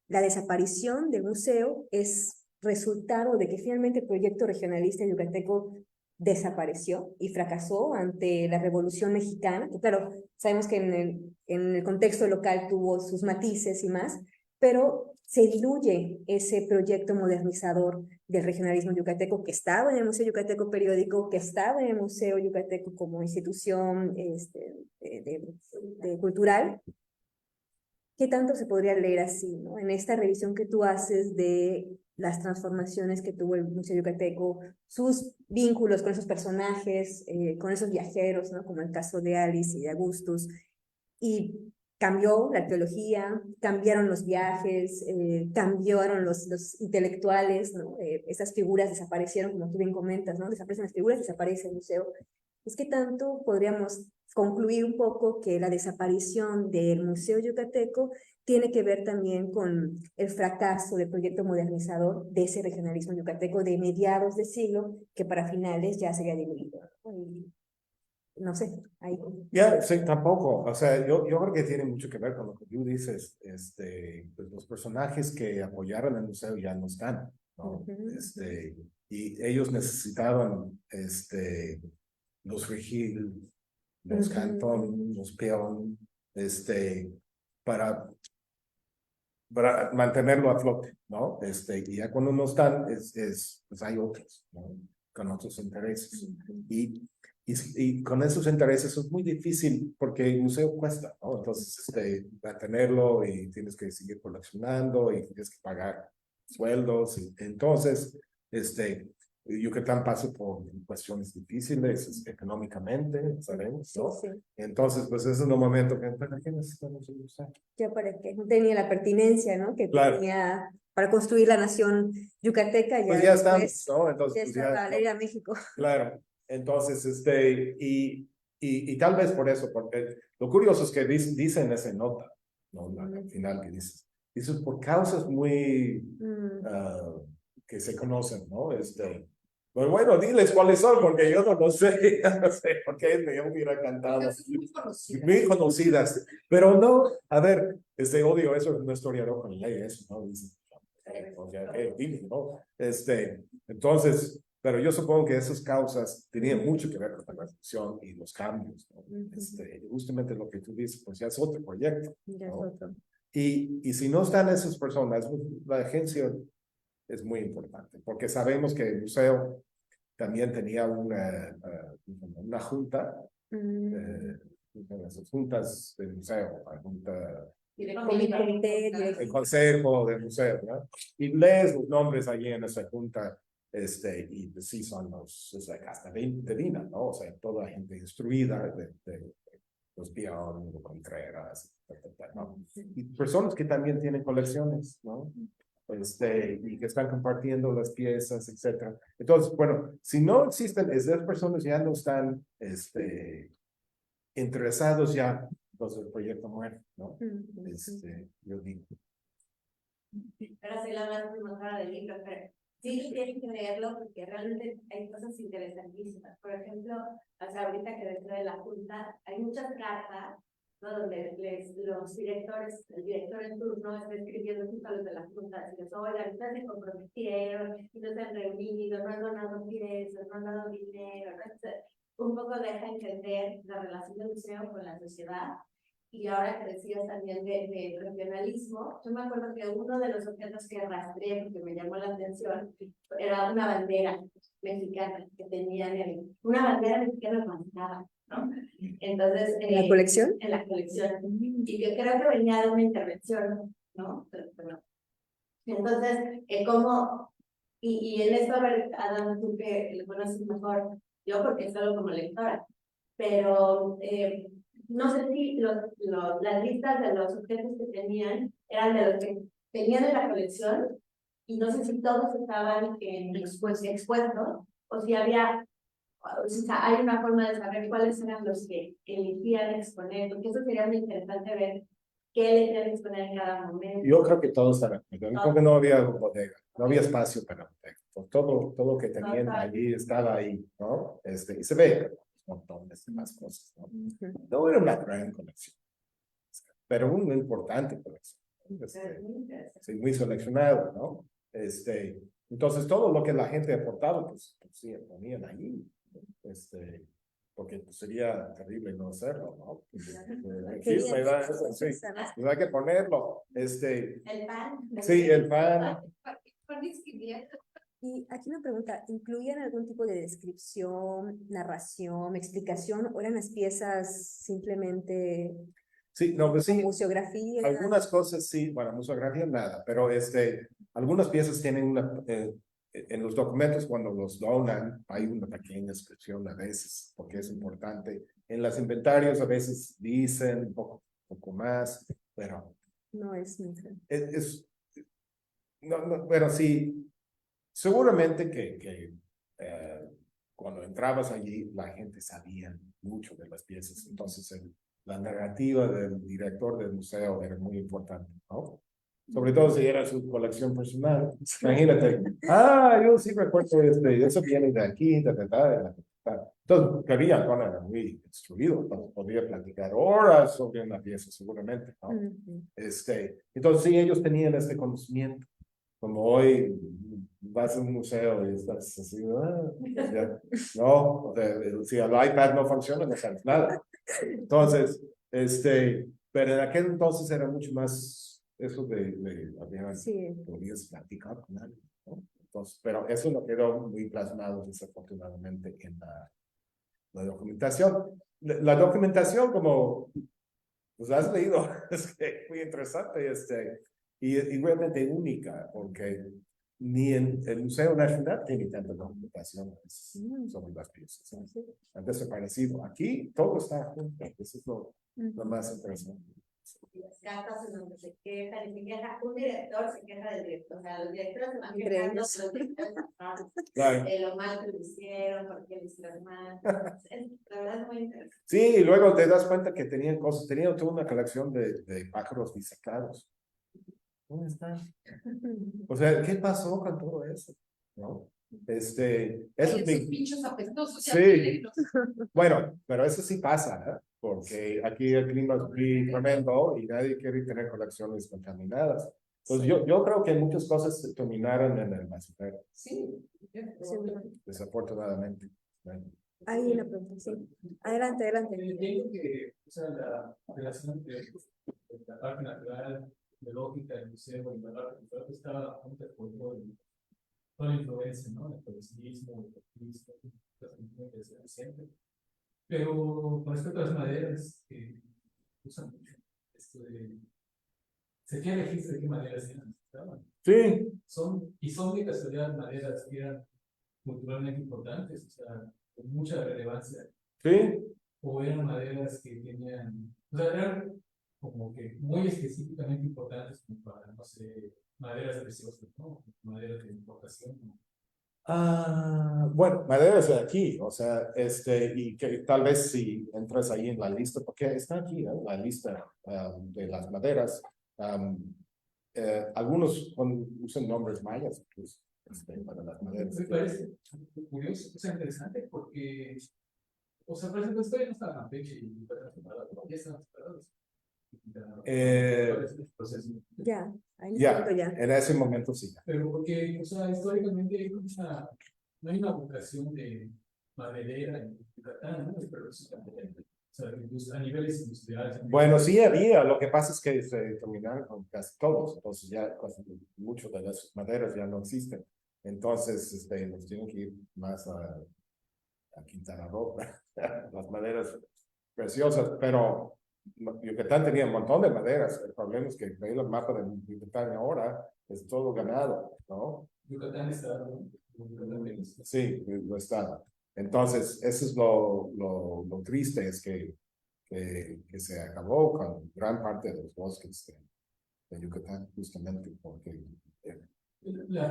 la desaparición del museo es resultado de que finalmente el proyecto regionalista yucateco desapareció y fracasó ante la Revolución Mexicana? Que claro, sabemos que en el contexto local tuvo sus matices y más, pero se diluye ese proyecto modernizador del regionalismo yucateco que estaba en el Museo Yucateco Periódico, que estaba en el Museo Yucateco como institución cultural. ¿Qué tanto se podría leer así, ¿no? En esta revisión que tú haces de las transformaciones que tuvo el Museo Yucateco, sus vínculos con esos personajes, con esos viajeros, ¿no? Como el caso de Alice y de Augustus, y cambió la arqueología, cambiaron los viajes, cambiaron los intelectuales, ¿no? Esas figuras desaparecieron, como tú bien comentas, ¿no? Desaparecen las figuras, desaparece el museo. Es que tanto podríamos concluir un poco que la desaparición del Museo Yucateco tiene que ver también con el fracaso del proyecto modernizador de ese regionalismo yucateco de mediados de siglo, que para finales ya se había diluido. No sé, ahí. Ya, sí, tampoco. O sea, yo creo que tiene mucho que ver con lo que tú dices. Pues los personajes que apoyaron el museo ya no están, ¿no? Y ellos necesitaban, los Regil, los Cantón, los Peón, para, para mantenerlo a flote, ¿no? Y ya cuando no están, pues hay otros, ¿no? Con otros intereses. Y con esos intereses es muy difícil porque el museo cuesta, ¿no? Entonces, mantenerlo y tienes que seguir coleccionando y tienes que pagar sueldos. Entonces, Yucatán pasa por cuestiones difíciles económicamente, sabemos, ¿no? Sí. Entonces, pues ese es el momento que ¿qué necesitamos el museo? Ya para que no tenía la pertinencia, ¿no? Que Claro. tenía para construir la nación yucateca, ya Pues ya estamos, después, ¿no? Entonces, ya pues está ya, para ir a México. claro. Entonces, y tal vez por eso, porque lo curioso es que dice en esa nota, ¿no? Al final que dice por causas muy que se conocen, ¿no? Pues bueno, diles cuáles son, porque yo no lo sé, no sé, porque me hubiera cantado. Pero son muy conocidas. Muy conocidas, pero no, a ver, odio eso, no historiador con leyes, ¿no? Dice, o sea, dime, ¿no? Entonces, pero yo supongo que esas causas tenían mucho que ver con la revolución y los cambios, ¿no? Justamente lo que tú dices, pues ya es otro proyecto, Ya es ¿no? otro. Y si no están esas personas, la agencia es muy importante, porque sabemos que el museo también tenía una junta, las juntas del museo, la junta, Comité el directivo. consejo del museo, ¿no? Y lees los nombres allí en esa junta, y pues sí son o sea, hasta de Vina, ¿no? O sea, toda la gente instruida de los Bion, de Contreras, ¿no? Y personas que también tienen colecciones, ¿no? Y que están compartiendo las piezas, etcétera. Entonces, bueno, si no existen, esas personas ya no están, interesados ya, entonces el proyecto muere, ¿no? Yo digo. Ahora soy la más promotora del libro, pero sí tienen que leerlo porque realmente hay cosas interesantísimas. Por ejemplo, o sea, ahorita que dentro de la junta hay muchas cartas, ¿no? Donde los directores, el director en turno está escribiendo justo a los de la junta, diciendo, oigan, ustedes se comprometieron, y no se han reunido, no han donado piezas, no han dado dinero, ¿no? Entonces, un poco deja entender la relación del museo con la sociedad. Y ahora que decías también de regionalismo, yo me acuerdo que uno de los objetos que rastreé, porque me llamó la atención, era una bandera mexicana que tenían, una bandera mexicana manchada, ¿no? Entonces, ¿En la colección? En la colección. Y que creo que venía de una intervención, ¿no? Pero, entonces, ¿cómo? Y en esto, a ver, Adam, tú que lo conoces mejor, yo porque solo como lectora, pero no sé si las listas de los objetos que tenían eran de los que tenían en la colección y no sé si todos estaban expuestos o si había, o sea, hay una forma de saber cuáles eran los que elegían exponer, porque eso sería muy interesante ver qué elegían exponer en cada momento. Yo creo que todos estaban, yo creo que no había bodega, no había espacio para bodega. Todo lo que tenían allí estaba ahí, ¿no? Y se ve montones de más cosas, ¿no? No era una gran colección, pero una importante colección. Sí, muy seleccionado, ¿no? Entonces todo lo que la gente aportaba, pues sí, ponían ahí, porque pues, sería terrible no hacerlo, ¿no? Sí, ¿verdad? Sí, pues hay que ponerlo. El pan. Sí, el pan. Y aquí una pregunta, ¿incluían algún tipo de descripción, narración, explicación, o eran las piezas simplemente Sí, no, pues sí, museografía? algunas cosas sí, bueno, museografía nada, pero algunas piezas tienen en los documentos cuando los donan hay una pequeña descripción a veces, porque es importante. En los inventarios a veces dicen un poco más, pero No es nunca. no, pero sí, seguramente que cuando entrabas allí la gente sabía mucho de las piezas, entonces la narrativa del director del museo era muy importante, ¿no? Sobre todo si era su colección personal. Imagínate, yo sí recuerdo eso viene de aquí, de verdad. Entonces, quería, bueno, era muy instruido, podría platicar horas sobre una pieza, seguramente, ¿no? Entonces, sí, ellos tenían este conocimiento. Como hoy vas a un museo y estás así, ya, no, si el iPad no funciona, no sabes nada. Entonces, pero en aquel entonces era mucho más eso podías platicar con alguien, ¿no? Entonces, pero eso no quedó muy plasmado desafortunadamente en la documentación. La documentación, como pues has leído, es que muy interesante, y realmente única, porque ni en el Museo Nacional tiene tanta documentación sobre las piezas, ¿no? Han desaparecido. Aquí todo está junto, eso es lo más interesante. Las cartas en donde se quejan y se queja, un director se queja del director, o sea, los directores se van Entre quejando, ellos. los directores Claro. de lo mal que lo hicieron, por qué lo hicieron mal. La verdad es muy interesante. Sí, y luego te das cuenta que tenían cosas, tenían toda una colección de pájaros disecados. ¿Dónde están? O sea, ¿qué pasó con todo eso? ¿No? Eso Ay, es esos mi, pinchos apestosos. Sí. Bueno, pero eso sí pasa, ¿eh? Porque aquí el clima es muy tremendo y nadie quiere tener colecciones contaminadas. Entonces yo creo que muchas cosas se terminaron en el basurero, Sí. Seguro. desafortunadamente. Bueno, Hay una pregunta, sí. Adelante, adelante. Entiendo que, o sea, la relación entre la parte natural, biológica, el museo y la parte cultural está junto con toda la influencia, ¿no? El coleccionismo, el artista, las influencias que se siempre. Pero con respecto a las maderas, que usan mucho, esto de, se tiene registro de qué maderas eran, ¿no? sí, Son de casualidad maderas que eran culturalmente importantes, o sea, con mucha relevancia, sí, o eran maderas que tenían, o sea, eran como que muy específicamente importantes como para, no sé, maderas preciosas, ¿no? Maderas de importación, ¿no? bueno, madera es de aquí, o sea, y que tal vez si entras ahí en la lista, porque está aquí, ¿no? La lista de las maderas. Algunos usan nombres mayas, pues, para las maderas. Me parece curioso, o sea, interesante porque, o sea, por ejemplo, estoy en esta Campeche y ya están separados. ¿Cuál es el proceso? Ya, ahí en este Ya, punto ya. en ese momento sí. Pero porque, o sea, históricamente hay no hay una vocación de maderera en Yucatán, ¿no? Pero, o sea, a niveles industriales. Bueno, sí había, lo que pasa es que se terminaron con casi todos, entonces ya muchas de las maderas ya no existen. Entonces, nos tienen que ir más a Quintana Roo, las maderas preciosas, pero Yucatán tenía un montón de maderas. El problema es que veis el mapa de Yucatán ahora, es todo ganado, ¿no? Yucatán está, ¿no? Sí, lo está. Entonces, eso es lo triste, es que se acabó con gran parte de los bosques de Yucatán, justamente porque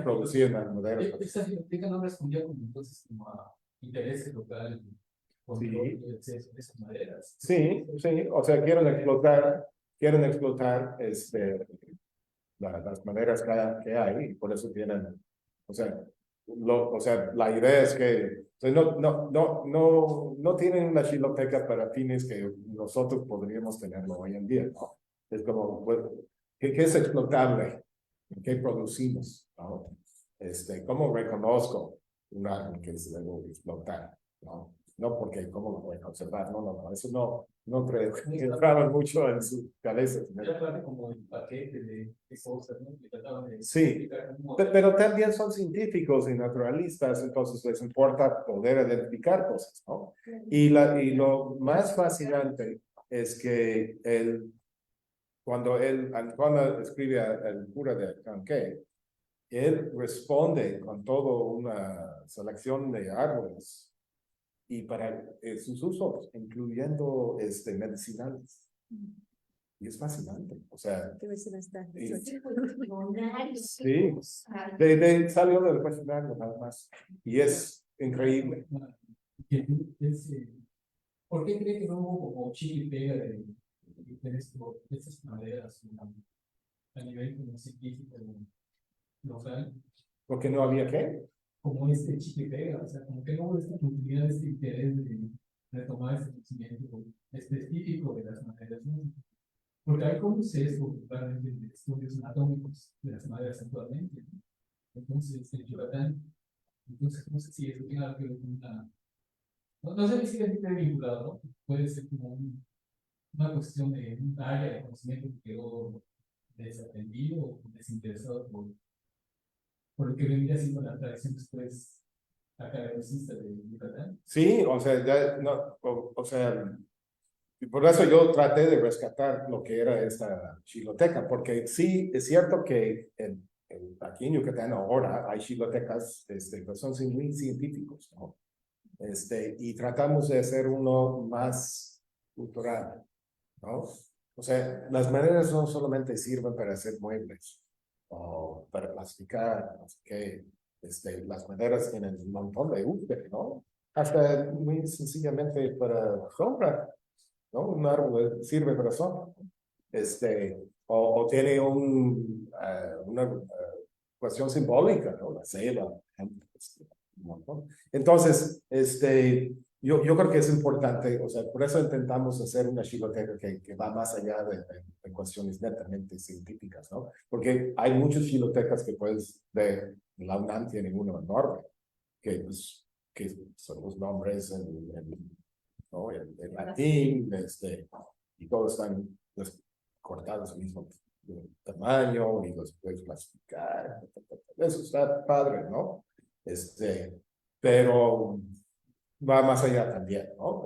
producían las maderas. Esta biblioteca no respondía como entonces como a intereses locales, control y acceso a esas maderas. Sí, sí, o sea, quieren explotar las maderas que hay, y por eso tienen, o sea, la idea es que o sea, no tienen una biblioteca para fines que nosotros podríamos tenerlo hoy en día, ¿no? Es como, bueno, ¿qué es explotable? ¿Qué producimos? ¿No? ¿Cómo reconozco un árbol que se debe explotar? ¿No? No porque cómo lo voy a conservar, no, eso no entraba mucho en su cabeza. Era parte como el paquete de cosas, ¿no? Que trataban de Sí, explicar cómo- pero también son científicos y naturalistas, entonces les importa poder identificar cosas, ¿no? Y lo más fascinante es que cuando Antoine escribe al cura de Canqué, él responde con toda una selección de árboles y para sus usos, incluyendo medicinales. Y es fascinante, o sea, ¿Qué versión está? Sí. Sí. salió del cuestionario nada más. Y es increíble. ¿Por qué cree que no hubo como chile y pega de estas maderas, ¿no? A nivel como científico local? Porque no había qué. Como este chile y pega, o sea, como que no hubo esta oportunidad, este interés de retomar este conocimiento específico de las maderas, ¿no? Porque hay como sesgo totalmente de estudios anatómicos de las maderas actualmente, ¿no? Entonces, en Yucatán, entonces no sé si eso tiene algo que ver con una, no sé si esté vinculado, ¿no? Puede ser como una cuestión de un área de conocimiento que quedó desaprendido o desinteresado por lo que vendría siendo la tradición después academicista de Yucatán. Sí, o sea, ya, no, o sea, y por eso yo traté de rescatar lo que era esta chiloteca, porque sí, es cierto que aquí en Yucatán ahora hay chilotecas, que son muy científicos, ¿no? Y tratamos de hacer uno más cultural, ¿no? O sea, las maderas no solamente sirven para hacer muebles o para plastificar, no sé qué. Las maderas tienen un montón de útiles, ¿no? Hasta muy sencillamente para sombra, ¿no? Un árbol sirve para sombra. O tiene una cuestión simbólica, ¿no? La ceiba, un montón. Entonces, yo creo que es importante, o sea, por eso intentamos hacer una biblioteca que va más allá de cuestiones netamente científicas, ¿no? Porque hay muchas bibliotecas que puedes ver, la UNAM tiene uno enorme, que, pues, que son los nombres ¿no? en latín, y todos están pues, cortados al mismo tamaño y los puedes clasificar. Eso está padre, ¿no? Pero va más allá también, ¿no?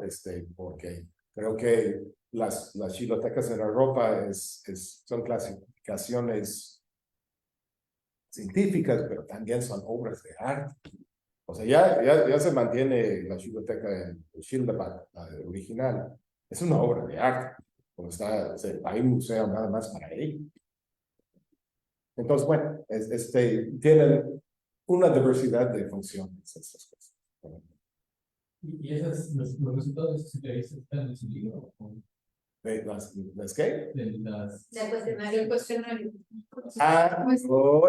Porque creo que las bibliotecas en Europa son clasificaciones científicas, pero también son obras de arte. O sea, ya se mantiene la biblioteca en Schilderbach, la original. Es una obra de arte. O sea, hay un museo nada más para ello. Entonces, bueno, tienen una diversidad de funciones estas cosas. ¿Y los resultados de esas entrevistas están en su libro? ¿Las qué? Del cuestionario. El cuestionario.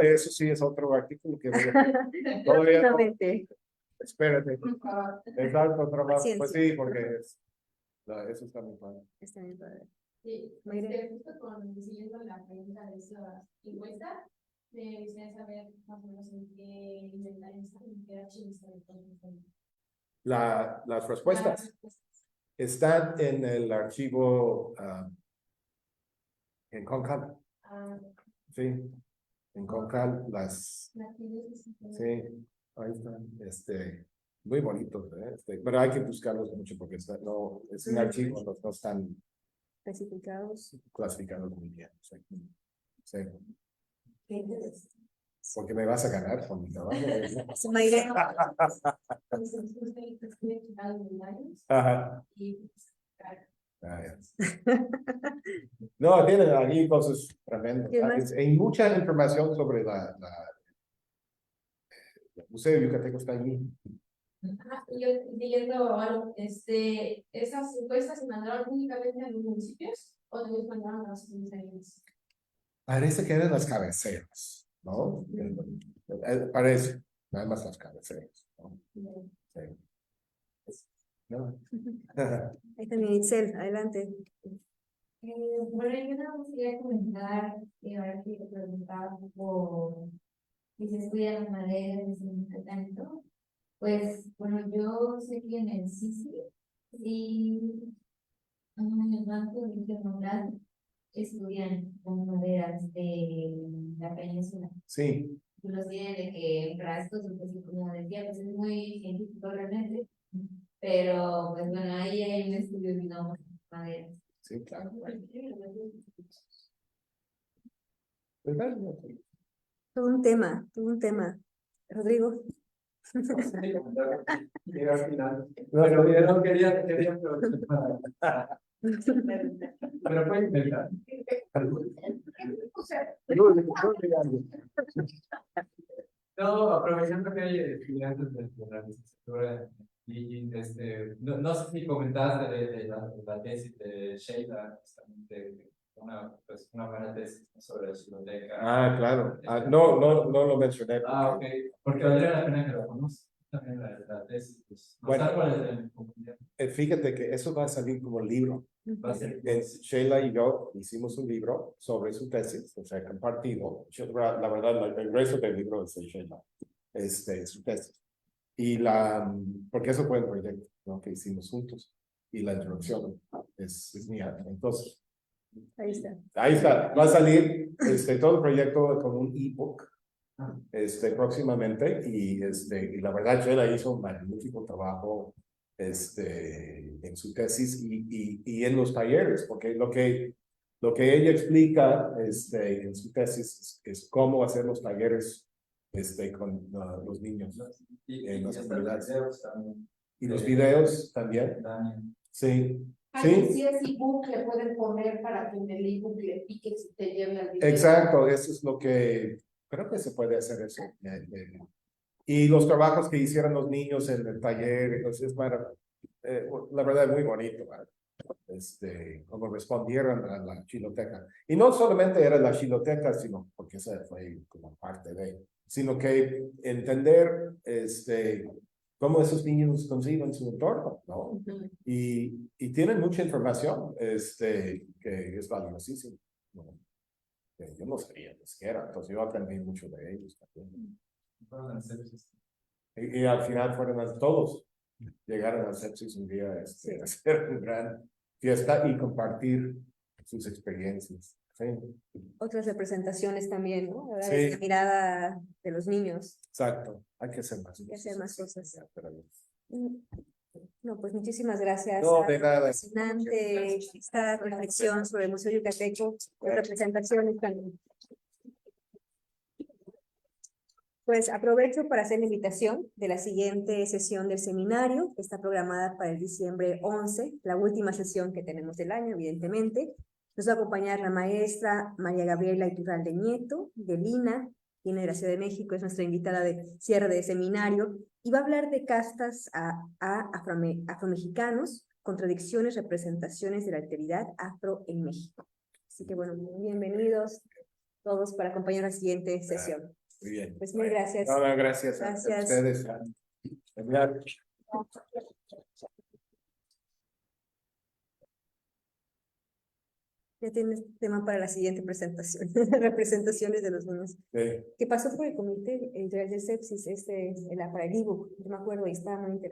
Eso sí es otro artículo que todavía no. Exactamente. Espérate. Es algo otro más. Pues Paciencia. sí, porque eso está muy padre. Está bien padre. Sí, Mire. justo siguiendo la pregunta de esa encuesta, me gustaría saber más o menos en qué inventario están, en qué archivo están. Las respuestas están en el archivo en Concal. Sí, en Concal sí, ahí están. Muy bonitos, pero hay que buscarlos mucho porque no, es un archivo, no están Clasificados. clasificados muy bien. Sí. Sí. Qué interesante. Porque me vas a ganar con mi trabajo. Mayre. Ajá. No, tienen aquí cosas tremendas. ¿Qué más? Hay mucha información sobre el Museo Yucateco está allí. Y yo leyendo algo, ¿esas encuestas se mandaron únicamente a los municipios o también se mandaron a los comisarios? Parece que eran las cabeceras, ¿no? Parece, nada más las cabeceras, ¿no? Sí. ¿No? Ahí también Itzel, adelante. Bueno, yo nada más quería comentar, ahora que te preguntaba por si se estudian las maderas de tanto. Pues, bueno, yo sé que en el CICI y en el Banco Internacional estudian las maderas de la península. Sí, Inclusive de que frascos, pues, como decía, pues es muy científico realmente, pero pues bueno, ahí hay un estudio, digamos, de maderas. sí, claro. Todo un tema, todo un tema. Rodrigo. Llega al final. Bueno, yo no quería pero puede intentar. No, aprovechando que hay estudiantes de la licenciatura y no sé si comentaste de la tesis de Sheila, justamente pues una buena tesis sobre la biblioteca. Ah, claro. No lo mencioné. Ok, porque valdría la pena que lo conozcan. También la tesis, pues, Bueno. cuál es la comunidad. Fíjate que eso va a salir como libro. Va a ser Sheila y yo hicimos un libro sobre su tesis, o sea, compartido. La verdad, el resto del libro es de Sheila, su tesis. Porque eso fue el proyecto, ¿no? Que hicimos juntos. Y la introducción es mía. Entonces, Ahí está. ahí está. Va a salir todo el proyecto como un ebook próximamente. Y la verdad, Sheila hizo un magnífico trabajo en su tesis y en los talleres, porque lo que ella explica en su tesis es cómo hacer los talleres con los niños en las comunidades. Y los videos también. Sí. Si es ebook, le pueden poner para que en el ebook le piques y te lleve al video. Exacto, eso es lo que creo que se puede hacer eso. Y los trabajos que hicieron los niños en el taller, entonces, la verdad es muy bonito, como respondieron a la chiloteca. Y no solamente era la chiloteca, sino porque esa fue como parte de, sino que entender cómo esos niños conciben su entorno, ¿no? Y tienen mucha información que es valiosísima, ¿no? Que yo no sabía ni siquiera, entonces yo aprendí mucho de ellos también. Y al final fueron todos, llegaron al Sepsis un día a hacer una gran fiesta y compartir sus experiencias. Sí. Otras representaciones también, ¿no? Ahora Sí. es la mirada de los niños. Exacto, hay que hacer más. Hay que hacer más cosas. Ya, pero- No, pues muchísimas gracias. No, de nada. Fascinante esta reflexión sobre el Museo Yucateco, las representaciones también. Pues aprovecho para hacer la invitación de la siguiente sesión del seminario, que está programada para el diciembre 11, la última sesión que tenemos del año, evidentemente. Nos va a acompañar la maestra María Gabriela Iturralde Nieto, de Lina, viene de la Ciudad de México, es nuestra invitada de cierre de seminario, y va a hablar de castas a afromexicanos, contradicciones, representaciones de la alteridad afro en México. Así que bueno, bienvenidos todos para acompañar la siguiente sesión. Muy bien. Pues muy gracias. No, gracias, Gracias. a ustedes. Genial. Ya tienes tema para la siguiente presentación, representaciones de los niños. Sí. ¿Qué pasó por el comité editorial del Sepsis, para el ebook? No me acuerdo, y estaba muy interesante.